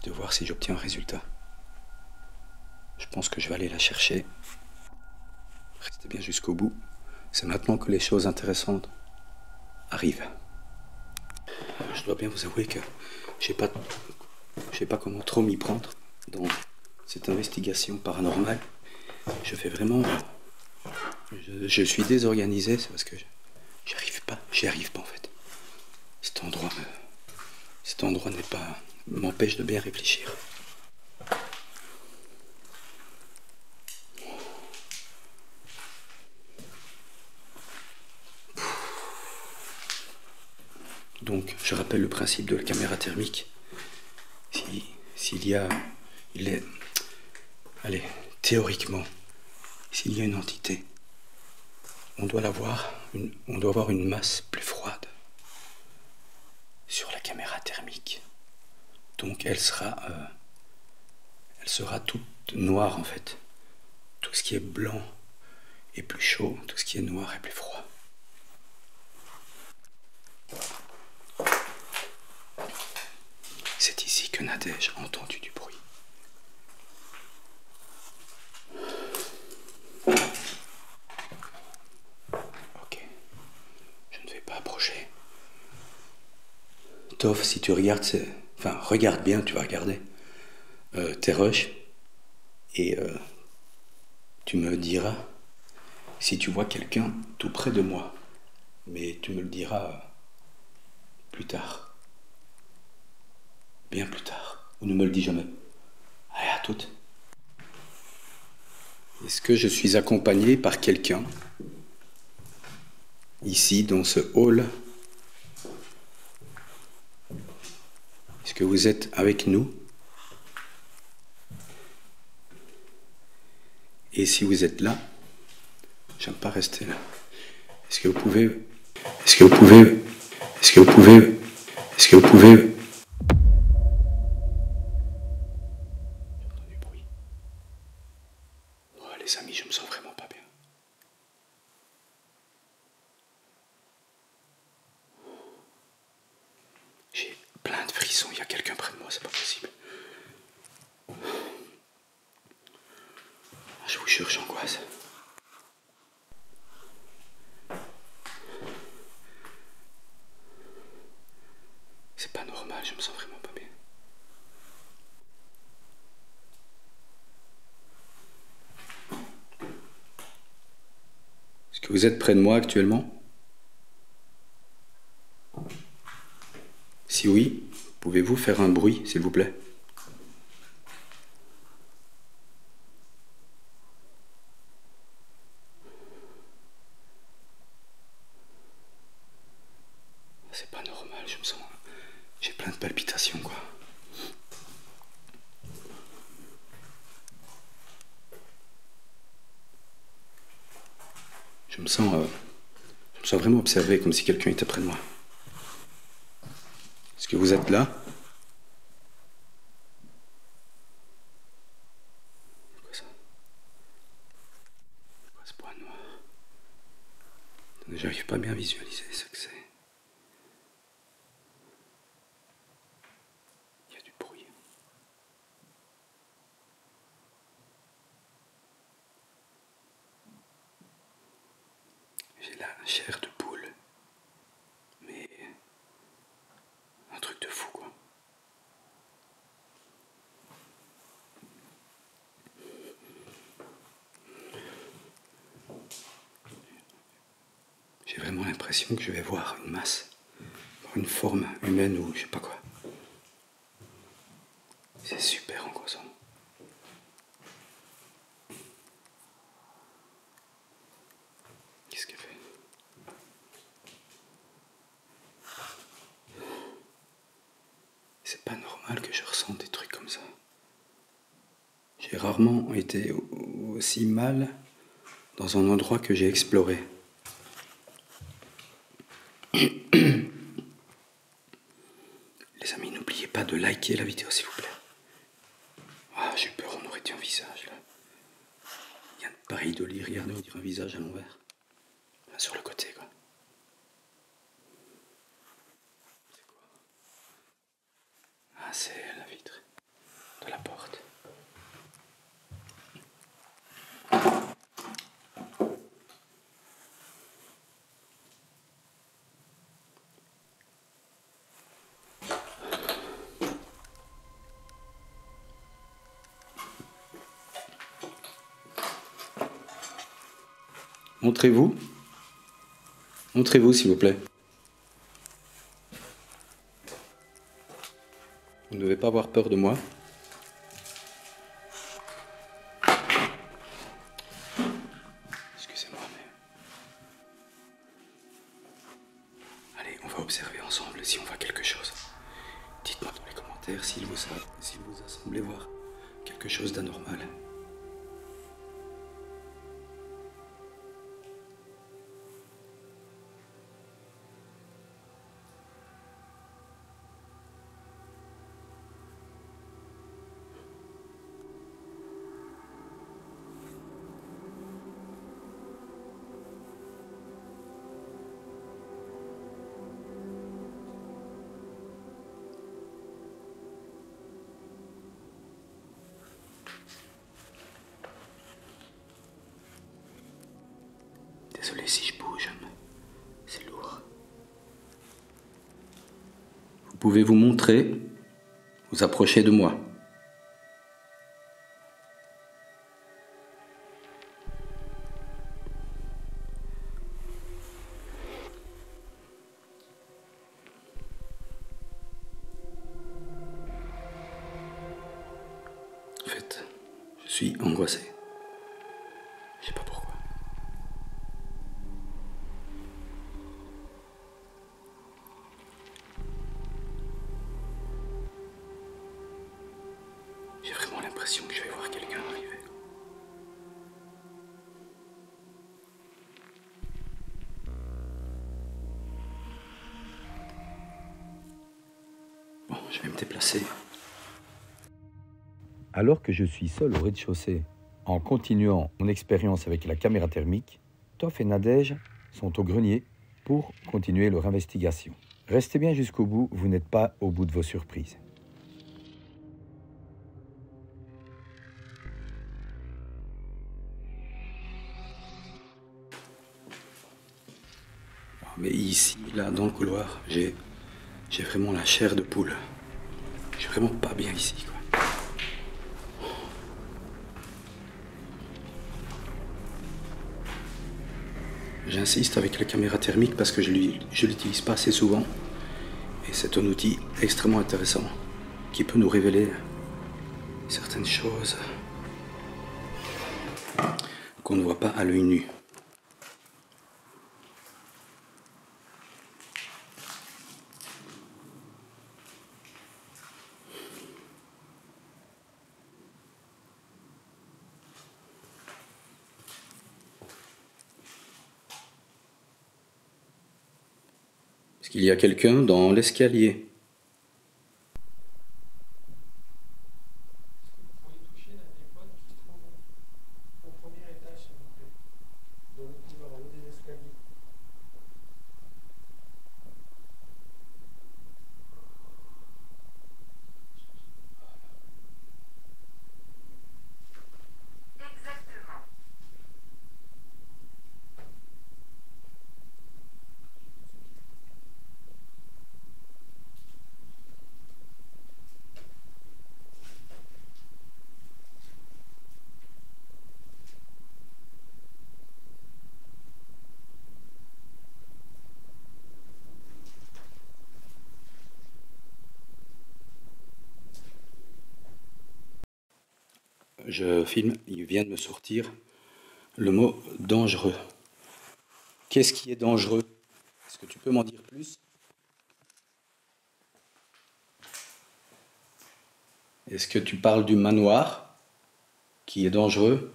et de voir si j'obtiens un résultat. Je pense que je vais aller la chercher. Restez bien jusqu'au bout. C'est maintenant que les choses intéressantes arrivent. Je dois bien vous avouer que je sais pas comment trop m'y prendre dans cette investigation paranormale. Je fais vraiment... Je suis désorganisé, c'est parce que j'y arrive pas en fait. Cet endroit m'empêche de bien réfléchir. Donc, je rappelle le principe de la caméra thermique. Allez, théoriquement, s'il y a une entité, on doit avoir une masse plus froide sur la caméra thermique. Donc, elle sera toute noire en fait. Tout ce qui est blanc est plus chaud, tout ce qui est noir est plus froid. C'est ici que Nadège a entendu du bruit. Ok, je ne vais pas approcher. Tov, si tu regardes, regarde bien, tu vas regarder tes rushs et tu me diras si tu vois quelqu'un tout près de moi. Mais tu me le diras plus tard. Bien plus tard. Ou ne me le dis jamais. Allez, à toutes. Est-ce que je suis accompagné par quelqu'un ici dans ce hall? Est-ce que vous êtes avec nous? Et si vous êtes là, j'aime pas rester là. Est-ce que vous pouvez J'entends du bruit. Oh, les amis, je me sens vraiment pas bien. J'ai plein de frissons, il y a quelqu'un près de moi, c'est pas possible. Je vous jure, j'angoisse. C'est pas normal, je me sens vraiment pas bien. Est-ce que vous êtes près de moi actuellement? Si oui, pouvez-vous faire un bruit, s'il vous plaît? C'est pas normal, je me sens... J'ai plein de palpitations, quoi. Je me sens vraiment observé, comme si quelqu'un était près de moi. Est-ce que vous êtes là? C'est quoi ça? C'est quoi ce point noir? Attendez, j'arrive pas bien à visualiser ce que c'est. Il y a du bruit. J'ai la chair de poule. Mais un truc de fou, quoi. J'ai vraiment l'impression que je vais voir une masse, une forme humaine ou je sais pas quoi. C'est super angoissant. Qu'est-ce qu'elle fait? C'est pas normal que je ressente des trucs comme ça. J'ai rarement été aussi mal dans un endroit que j'ai exploré. Les amis, n'oubliez pas de liker la vidéo s'il vous plaît. Ah, j'ai peur, on aurait dit un visage là. Il y a un pareil de lit, regardez, on dirait un visage à l'envers. Là, sur le côté quoi. C'est quoi? Ah, c'est la vitre de la porte. Montrez-vous. Montrez-vous, s'il vous plaît. Vous ne devez pas avoir peur de moi. Excusez-moi, mais... Allez, on va observer ensemble si on voit quelque chose. Dites-moi dans les commentaires s'il vous a semblé voir quelque chose d'anormal. Désolé si je bouge, mais c'est lourd. Vous pouvez vous montrer, vous approcher de moi. En fait, je suis angoissé. Je sais pas pourquoi. J'ai vraiment l'impression que je vais voir quelqu'un arriver. Bon, je vais me déplacer. Alors que je suis seul au rez-de-chaussée, en continuant mon expérience avec la caméra thermique, Toph et Nadège sont au grenier pour continuer leur investigation. Restez bien jusqu'au bout, vous n'êtes pas au bout de vos surprises. Mais ici, là, dans le couloir, j'ai vraiment la chair de poule. Je suis vraiment pas bien ici, quoi. J'insiste avec la caméra thermique parce que je l'utilise pas assez souvent. Et c'est un outil extrêmement intéressant qui peut nous révéler certaines choses qu'on ne voit pas à l'œil nu. Est-ce qu'il y a quelqu'un dans l'escalier? Vous pouvez toucher la téléphone qui se trouve au premier étage, s'il vous plaît, dans le couloir, en haut des escaliers. je filme, il vient de me sortir le mot dangereux. Qu'est-ce qui est dangereux? Est-ce que tu peux m'en dire plus? Est-ce que tu parles du manoir qui est dangereux?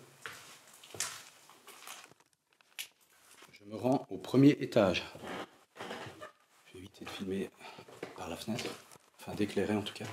Je me rends au premier étage. Je vais éviter de filmer par la fenêtre, enfin d'éclairer en tout cas.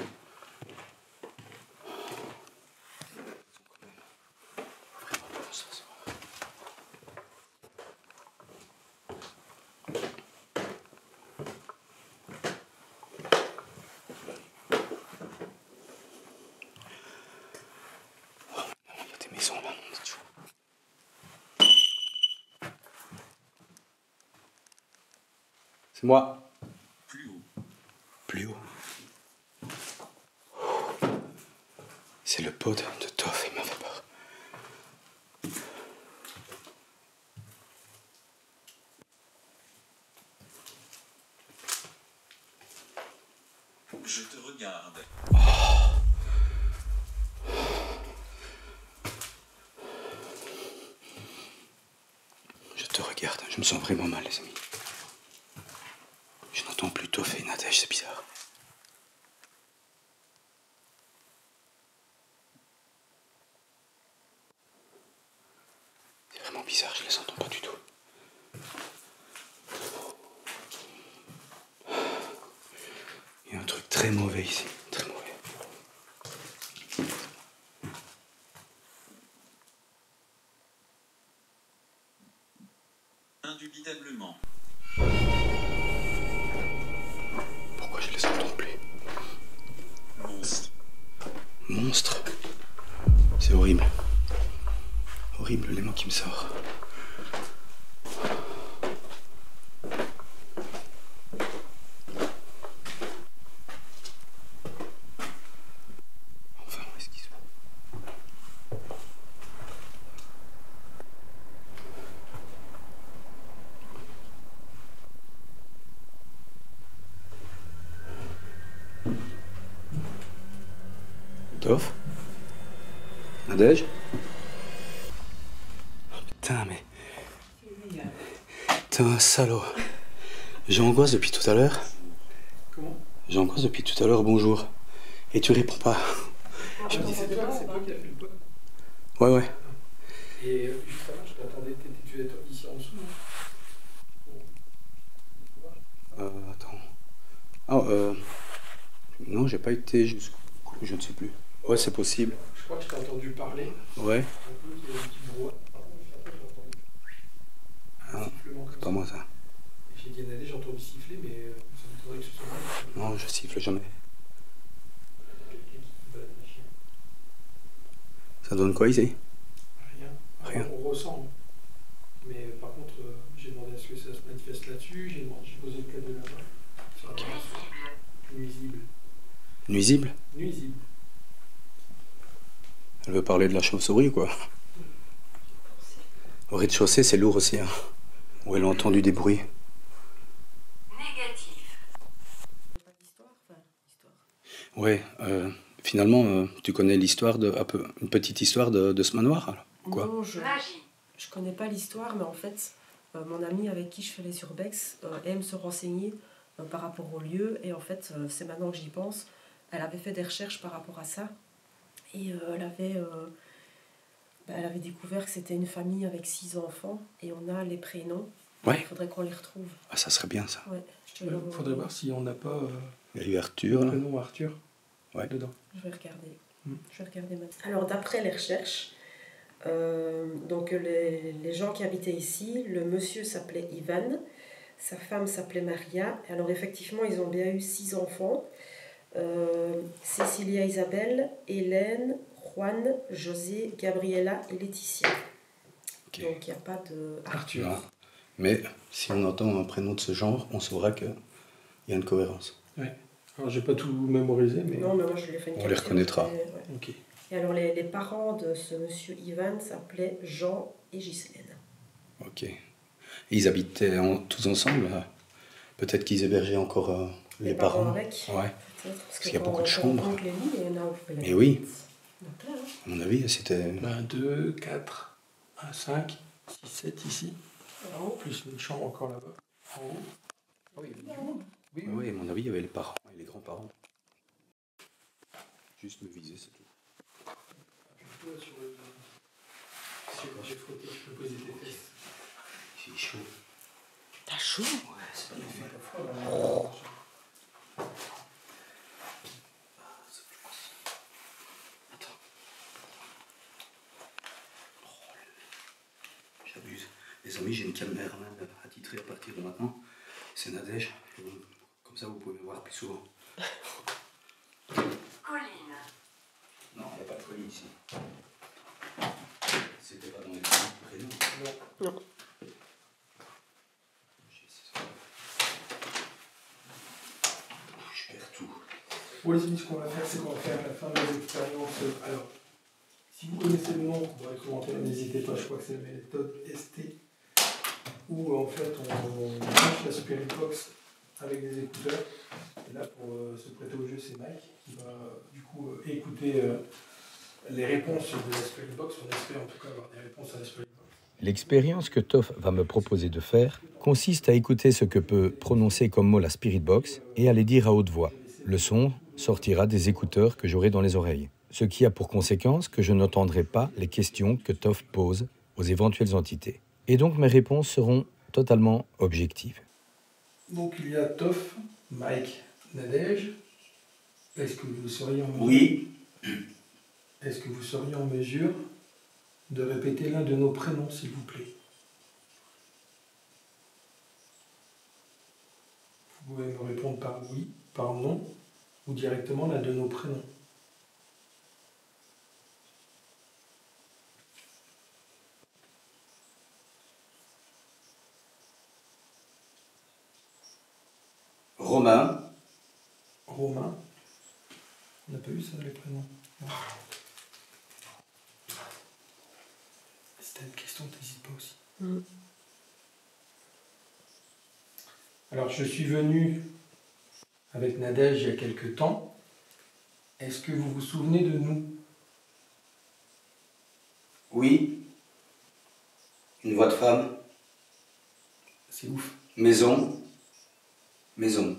C'est moi. Plus haut. Plus haut. C'est le pod de Toph, il m'a fait peur. Je te regarde. Je te regarde, je me sens vraiment mal, les amis. Je n'entends plus Toph et Nadège, c'est bizarre. C'est vraiment bizarre, je les entends pas du tout. Il y a un truc très mauvais ici, très mauvais. Indubitablement. Pourquoi je les entends plus? Monstre. Monstre. C'est horrible. Horrible les mots qui me sortent. Enfin, où est-ce qu'ils sont? Toph? Nadège? Oh, putain, mais... T'es un salaud. J'angoisse depuis tout à l'heure. Comment? J'angoisse depuis tout à l'heure, bonjour. Et tu réponds pas. Je me dis, C'est toi qui as fait le pod. ouais, ouais. Et juste avant, je t'attendais, tu étais ici en dessous, non? Attends. Ah, non, j'ai pas été jusqu'au... Je ne sais plus. Ouais, c'est possible. Je crois que je t'ai entendu parler. Ouais. Un peu, il y a un petit brouhaha. Après, j'ai entendu Ah, sifflement comme c'est pas ça. moi ça. Et j'ai dit à Nadège, j'ai entendu siffler, mais ça m'étonnerait que ce soit moi. Non, je siffle jamais. Quelqu'un qui balade la chienne. Ça donne quoi ici? Rien. Rien. On ressent. Mais par contre, j'ai demandé à ce que ça se manifeste là-dessus. J'ai posé le cadeau là-bas. Ça va. Nuisible. Nuisible? Nuisible. Elle veut parler de la chauve-souris, quoi. Au rez-de-chaussée, c'est lourd aussi, hein. Où elle a entendu des bruits. Négatif. Pas d'histoire, enfin, histoire. Ouais, finalement, tu connais l'histoire de... Un peu, une petite histoire de ce manoir, alors, quoi? Non, je connais pas l'histoire, mais en fait, mon amie avec qui je fais les urbex aime se renseigner par rapport au lieu. Et en fait, c'est maintenant que j'y pense. Elle avait fait des recherches par rapport à ça. Et elle avait découvert que c'était une famille avec 6 enfants. Et on a les prénoms. Ouais. Il faudrait qu'on les retrouve. Ah, ça serait bien, ça. Ouais, je te Il l'envoie. faudrait voir si on n'a pas Il y a eu Arthur, là. le nom Arthur Ouais. dedans. Je vais regarder. Mm. Je vais regarder maintenant. Alors, d'après les recherches, donc les gens qui habitaient ici, le monsieur s'appelait Ivan, sa femme s'appelait Maria. Alors, effectivement, ils ont bien eu 6 enfants. Cécilia, Isabelle, Hélène, Juan, José, Gabriela et Laetitia. Ok. Donc, il n'y a pas de... Arthur. Non. Mais si on entend un prénom de ce genre, on saura qu'il y a une cohérence. Alors, j'ai pas tout mémorisé, mais. Non, mais moi, je lui ai fait une On les capture, reconnaîtra. ouais. Ok. Et alors, les parents de ce monsieur Ivan s'appelaient Jean et Ghislaine. Ok. Et ils habitaient tous ensemble, là. Peut-être qu'ils hébergeaient encore les parents. avec. Ouais. Peut-être, parce qu'il y a quand beaucoup de on chambres. compte les lits, il y en a où vous pouvez Mais les oui. mettre. Il y en a plein, hein. À mon avis, c'était... 2, 4, 1, 5, 6, 7 ici. En haut, plus une chambre encore là-bas. En haut. Ah oui, il y avait du monde. Oui, Oui, à mon avis, il y avait les parents et les grands-parents. Juste me viser, c'est tout. J'ai frotté, je peux poser tes fesses. C'est chaud. T'as chaud? Ouais, c'est pas Il fait normal. pas froid dans la Attends. J'abuse. Les amis, j'ai une caméra attitrée à partir de maintenant. C'est Nadège. Comme ça, vous pouvez me voir plus souvent. Colline. Non, il n'y a pas de colis ici. C'était pas dans les prénoms. Non. Je perds tout. Bon les amis, ce qu'on va faire, c'est qu'on va faire la fin de nos expériences. Alors, si vous connaissez le nom dans les commentaires, n'hésitez pas, je crois que c'est la méthode ST, où en fait on branche la Spirit Box avec des écouteurs. Et là, pour se prêter au jeu, c'est Mike qui va du coup écouter les réponses de la Spirit Box. On espère en tout cas avoir des réponses à la Spirit Box. L'expérience que Toff va me proposer de faire consiste à écouter ce que peut prononcer comme mot la Spirit Box et à les dire à haute voix. Le son sortira des écouteurs que j'aurai dans les oreilles, ce qui a pour conséquence que je n'entendrai pas les questions que Toff pose aux éventuelles entités. Et donc mes réponses seront totalement objectives. Donc il y a Toff, Mike, Nadège. Est-ce que vous seriez en mesure, Oui. est-ce que vous seriez en mesure de répéter l'un de nos prénoms, s'il vous plaît? Vous pouvez me répondre par oui, par non, ou directement l'un de nos prénoms. Romain. Romain. On n'a pas eu ça, les prénoms. Non. Si t'as une question, t'hésites pas aussi. Alors, je suis venu avec Nadège il y a quelques temps. Est-ce que vous vous souvenez de nous? Oui. Une voix de femme. C'est ouf. Maison. Maison.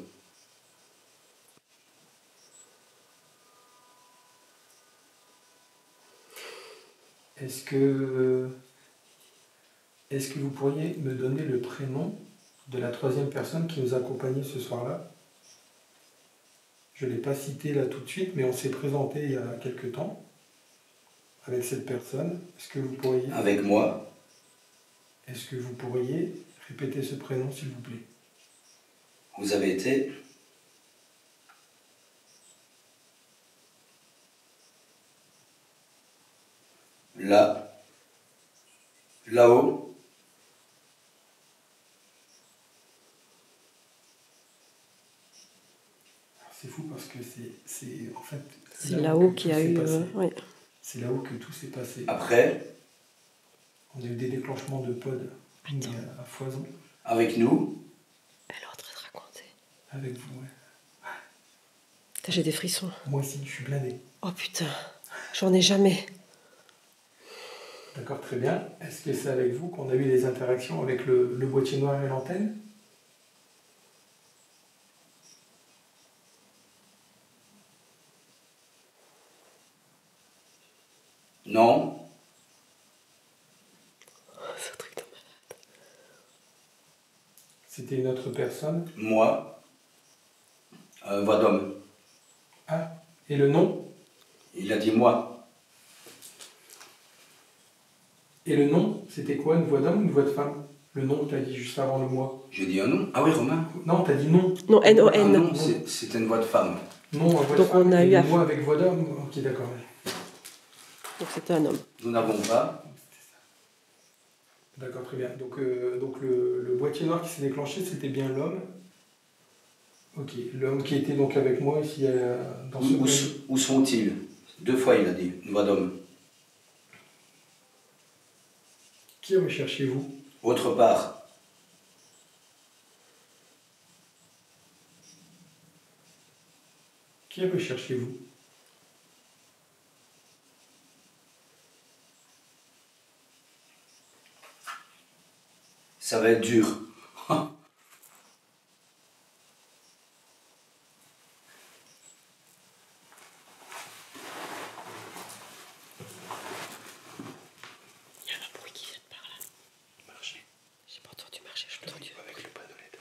Est-ce que vous pourriez me donner le prénom de la troisième personne qui nous accompagnait ce soir-là? Je ne l'ai pas cité là tout de suite, mais on s'est présenté il y a quelques temps avec cette personne. Est-ce que vous pourriez, Avec moi. est-ce que vous pourriez répéter ce prénom, s'il vous plaît? Vous avez été. Là. Là-haut. C'est fou parce que c'est en fait... C'est là-haut qu'il y a eu... ouais. C'est là-haut que tout s'est passé. Après. On a eu des déclenchements de pod à foison. Avec nous. Elle est en train de raconter. Avec vous, ouais. Putain, j'ai des frissons. Moi aussi, je suis blindé. Oh putain, j'en ai jamais. D'accord, très bien. Est-ce que c'est avec vous qu'on a eu des interactions avec le boîtier noir et l'antenne? Non. C'est un truc de malade. C'était une autre personne. Moi. Voix d'homme. Ah, et le nom? Il a dit moi. Et le nom, c'était quoi? Une voix d'homme ou une voix de femme? Le nom, tu as dit juste avant le mois. J'ai dit un nom. Ah oui, Romain. Non, tu as dit non. Non, Ah N-O-N. non, c'était une voix de femme. Non, voix de Donc femme. on a et eu le à- moi avec voix d'homme. Ok, d'accord. Donc c'était un homme. Nous n'avons pas. D'accord, très bien. Donc le boîtier noir qui s'est déclenché, c'était bien l'homme. Ok, l'homme qui était donc avec moi ici dans ce Où sont-ils? 2 fois il a dit. Une voix d'homme. Qui recherchez-vous? Autre part. Qui recherchez-vous? va être dur. Il y a un bruit qui vient de par là. Marcher. J'ai pas entendu marcher, j'ai entendu. Avec le panneau LED.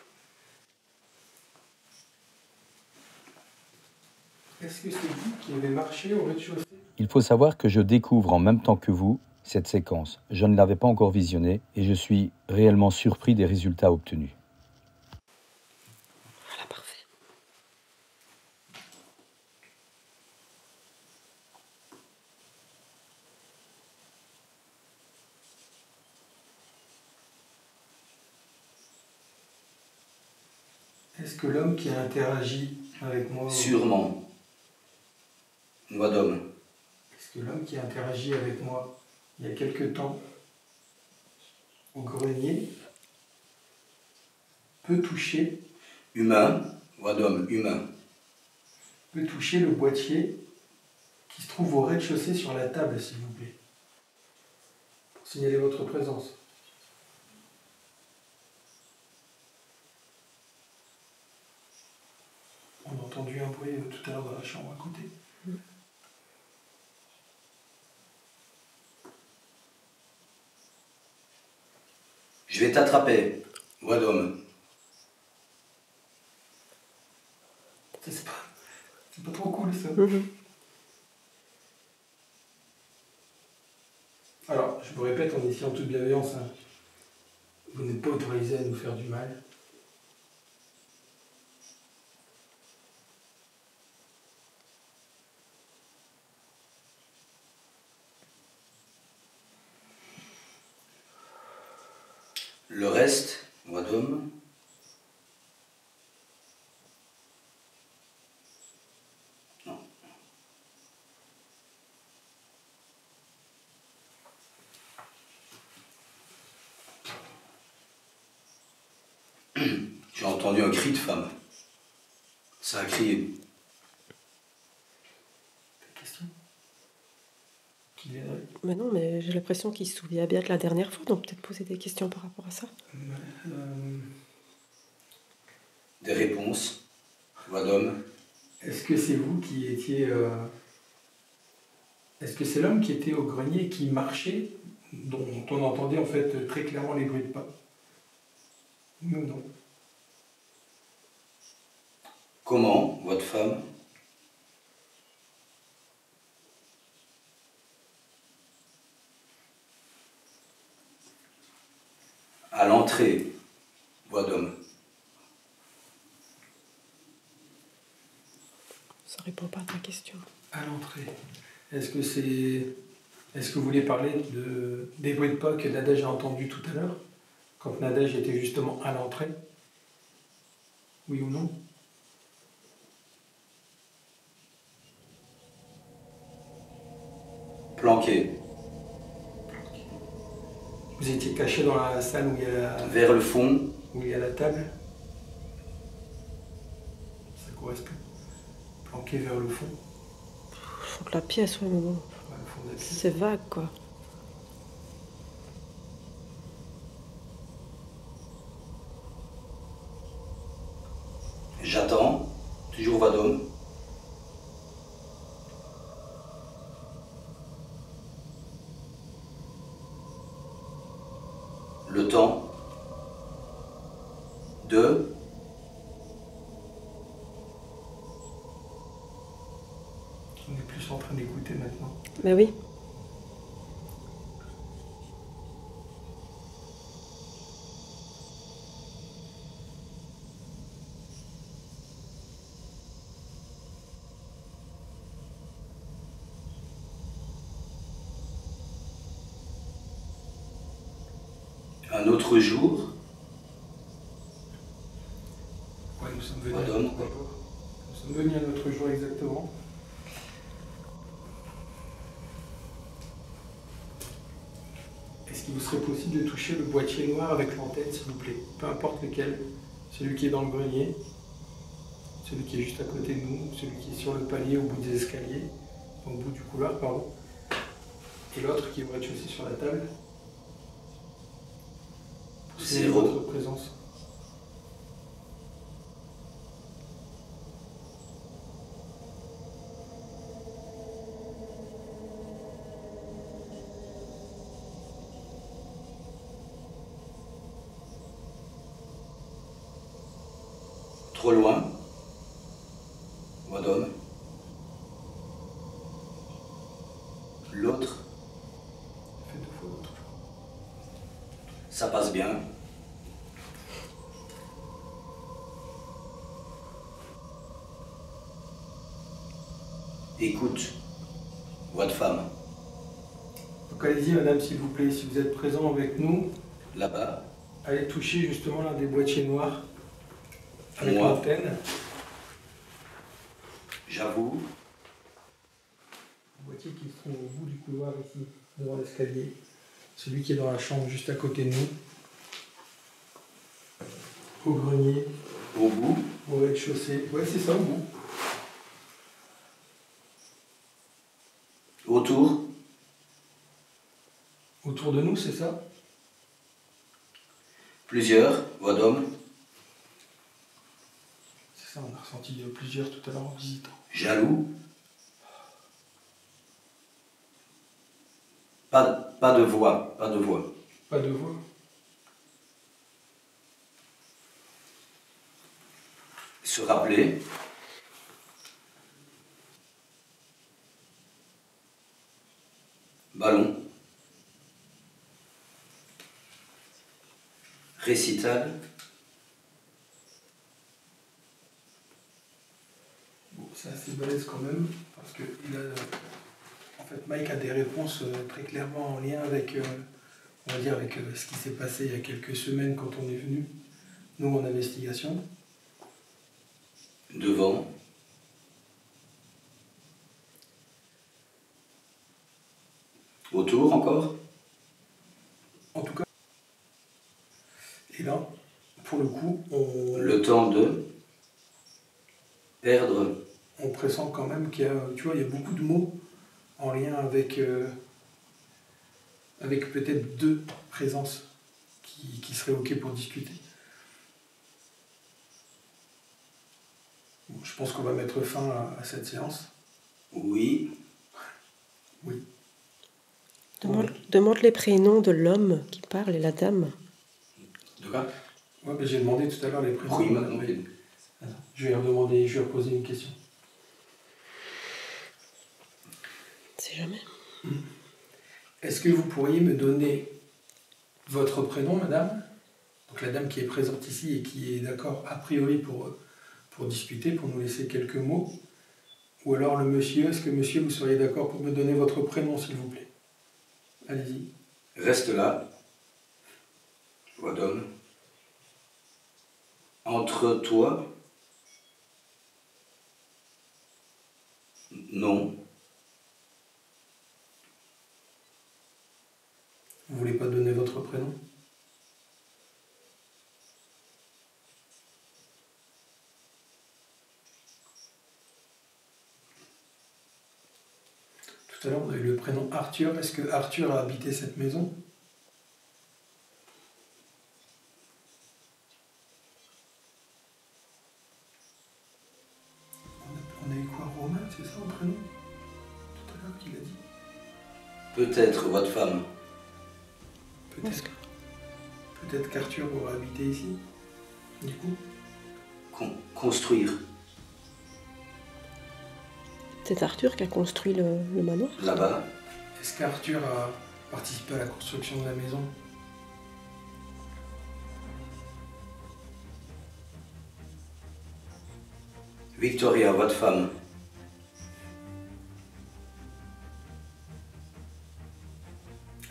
Est-ce que c'est vous qui avez marché au rez-de-chaussée? Il faut savoir que je découvre en même temps que vous cette séquence. Je ne l'avais pas encore visionnée et je suis réellement surpris des résultats obtenus. Voilà, parfait. Est-ce que l'homme qui a interagi avec moi... Sûrement. Une voix d'homme. Est-ce que l'homme qui a interagi avec moi il y a quelque temps au grenier peut toucher Humain. Voix d'homme, humain. le boîtier qui se trouve au rez-de-chaussée sur la table, s'il vous plaît, pour signaler votre présence? On a entendu un bruit tout à l'heure dans la chambre à côté. Je vais t'attraper. Voix d'homme. C'est pas trop cool ça. Alors, je vous répète, on est ici en toute bienveillance. Hein. Vous n'êtes pas autorisé à nous faire du mal. Le reste, voix d'homme. Non. J'ai entendu un cri de femme. Ça a crié. Question qui viendrait. Mais non, mais j'ai l'impression qu'il se souvient bien de la dernière fois, donc peut-être poser des questions par rapport à ça. Des réponses. Voix d'homme. Est-ce que c'est vous qui étiez... Est-ce que c'est l'homme qui était au grenier et qui marchait, dont on entendait en fait très clairement les bruits de pas? Oui ou non? Comment, votre femme? À l'entrée. Voix d'homme. Ça répond pas à ta question. À l'entrée. Est-ce que c'est... Est-ce que vous voulez parler des bruits de pas que Nadège a entendus tout à l'heure, quand Nadège était justement à l'entrée? Oui ou non? Planqué. Vous étiez caché dans la salle où il y a Vers le fond. la table? Ça correspond. Planqué vers le fond. Faut que la pièce, ouais, mais bon. Vers le fond de la pièce. C'est vague, quoi. J'attends. Toujours voix d'homme. Le temps de... On est plus en train d'écouter maintenant. Mais oui. Un autre jour. Ouais, nous sommes venus. Voix d'homme. Nous sommes venus un autre jour exactement. Est-ce qu'il vous serait possible de toucher le boîtier noir avec l'antenne, s'il vous plaît? Peu importe lequel. Celui qui est dans le grenier, celui qui est juste à côté de nous, celui qui est sur le palier au bout des escaliers, au bout du couloir, pardon. Et l'autre qui est au rez-de-chaussée sur la table. Pour C'est 0. votre présence. Trop loin. Voix d'homme. L'autre, Faites 2 fois l'autre. ça passe bien. Écoute. Voix de femme. Donc allez-y madame s'il vous plaît, si vous êtes présent avec nous, Là-bas. allez toucher justement l'un des boîtiers noirs avec Moi. l'antenne. J'avoue. Le boîtier qui se trouve au bout du couloir ici, devant l'escalier. Celui qui est dans la chambre juste à côté de nous. Au grenier, Au bout. au rez-de-chaussée. Ouais, c'est ça, au bout. Autour. Autour de nous, c'est ça? Plusieurs. Voix d'homme. C'est ça, on a ressenti plusieurs tout à l'heure en visitant. Jaloux. Pas de voix. Pas de voix. Pas de voix. Se rappeler. Ballon. Récital. Bon, c'est assez balèze quand même, parce que en fait, Mike a des réponses très clairement en lien avec, on va dire, avec ce qui s'est passé il y a quelques semaines quand on est venu, nous, en investigation. Devant. Autour encore. En tout cas, et là, pour le coup, Le temps de perdre. on pressent quand même qu'il y a, tu vois, il y a beaucoup de mots en lien avec, avec peut-être 2 présences qui seraient OK pour discuter. Bon, je pense qu'on va mettre fin à cette séance. Oui. Oui. Demande les prénoms de l'homme qui parle et la dame. De quoi? Ouais, mais j'ai demandé tout à l'heure les prénoms. Oui, maintenant. Oui. Attends, je vais redemander, je vais reposer une question. C'est jamais. Est-ce que vous pourriez me donner votre prénom, madame? Donc la dame qui est présente ici et qui est d'accord a priori pour discuter, pour nous laisser quelques mots. Ou alors le monsieur, est-ce que monsieur, vous seriez d'accord pour me donner votre prénom, s'il vous plaît? Allez-y. Reste là. Voix d'homme. Entre toi. Non. Vous voulez pas donner votre prénom? Tout à l'heure, on a eu le prénom Arthur. Est-ce que Arthur a habité cette maison? On a eu quoi? Romain, c'est ça, un prénom? Tout à l'heure qu'il a dit. Peut-être votre femme. Peut-être. Peut-être qu'Arthur aura habité ici. Du coup, Construire. C'est Arthur qui a construit le manoir. Là-bas. est-ce qu'Arthur a participé à la construction de la maison? Victoria, votre femme.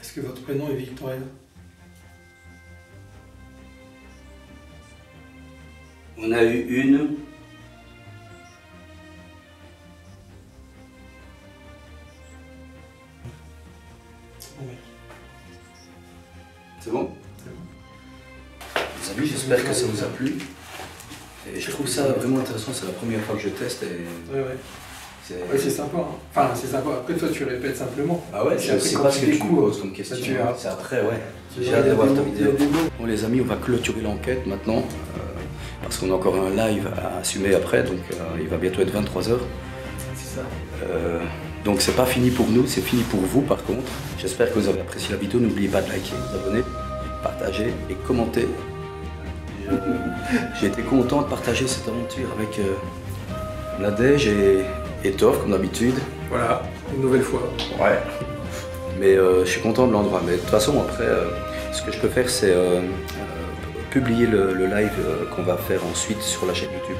Est-ce que votre prénom est Victoria? On a eu une. Oui. C'est bon? C'est bon. Les amis, j'espère que ça vous a plu. Et je trouve ça vraiment intéressant, c'est la première fois que je teste et Ouais, ouais. Ouais, c'est sympa. Hein. Enfin, c'est sympa. Après, toi, tu répètes simplement. Ah ouais, je sais pas ce que tu me poses comme question. C'est après, ouais. J'ai hâte de voir ta vidéo. Bon, les amis, on va clôturer l'enquête maintenant. Parce qu'on a encore un live à assumer après, donc il va bientôt être 23 h. C'est ça. Donc c'est pas fini pour nous, c'est fini pour vous par contre. J'espère que vous avez apprécié la vidéo. N'oubliez pas de liker, vous abonner, partager et commenter. J'ai été content de partager cette aventure avec Nadège et Toff comme d'habitude. Voilà, une nouvelle fois. Ouais. Mais je suis content de l'endroit. Mais de toute façon après, ce que je peux faire c'est publier le live qu'on va faire ensuite sur la chaîne YouTube.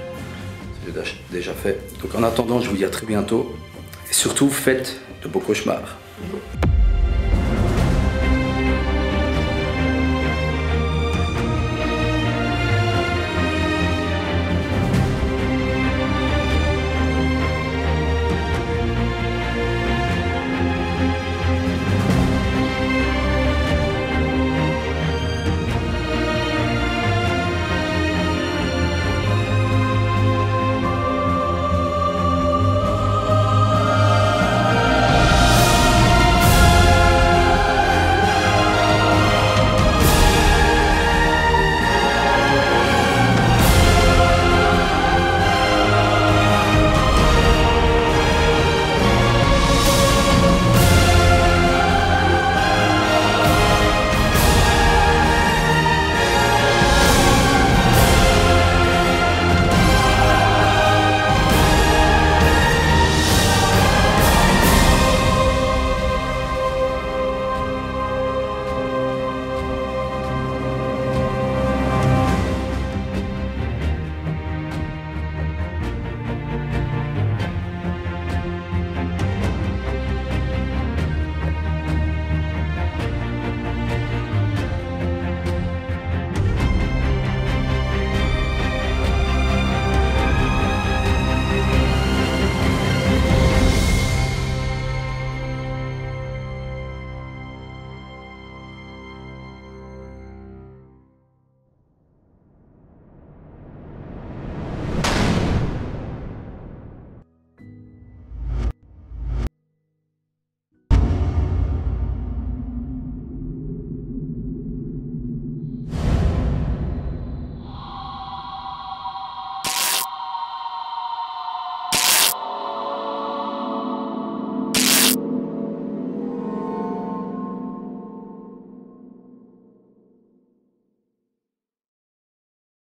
C'est déjà fait. Donc en attendant, je vous dis à très bientôt. Et surtout, faites de beaux cauchemars.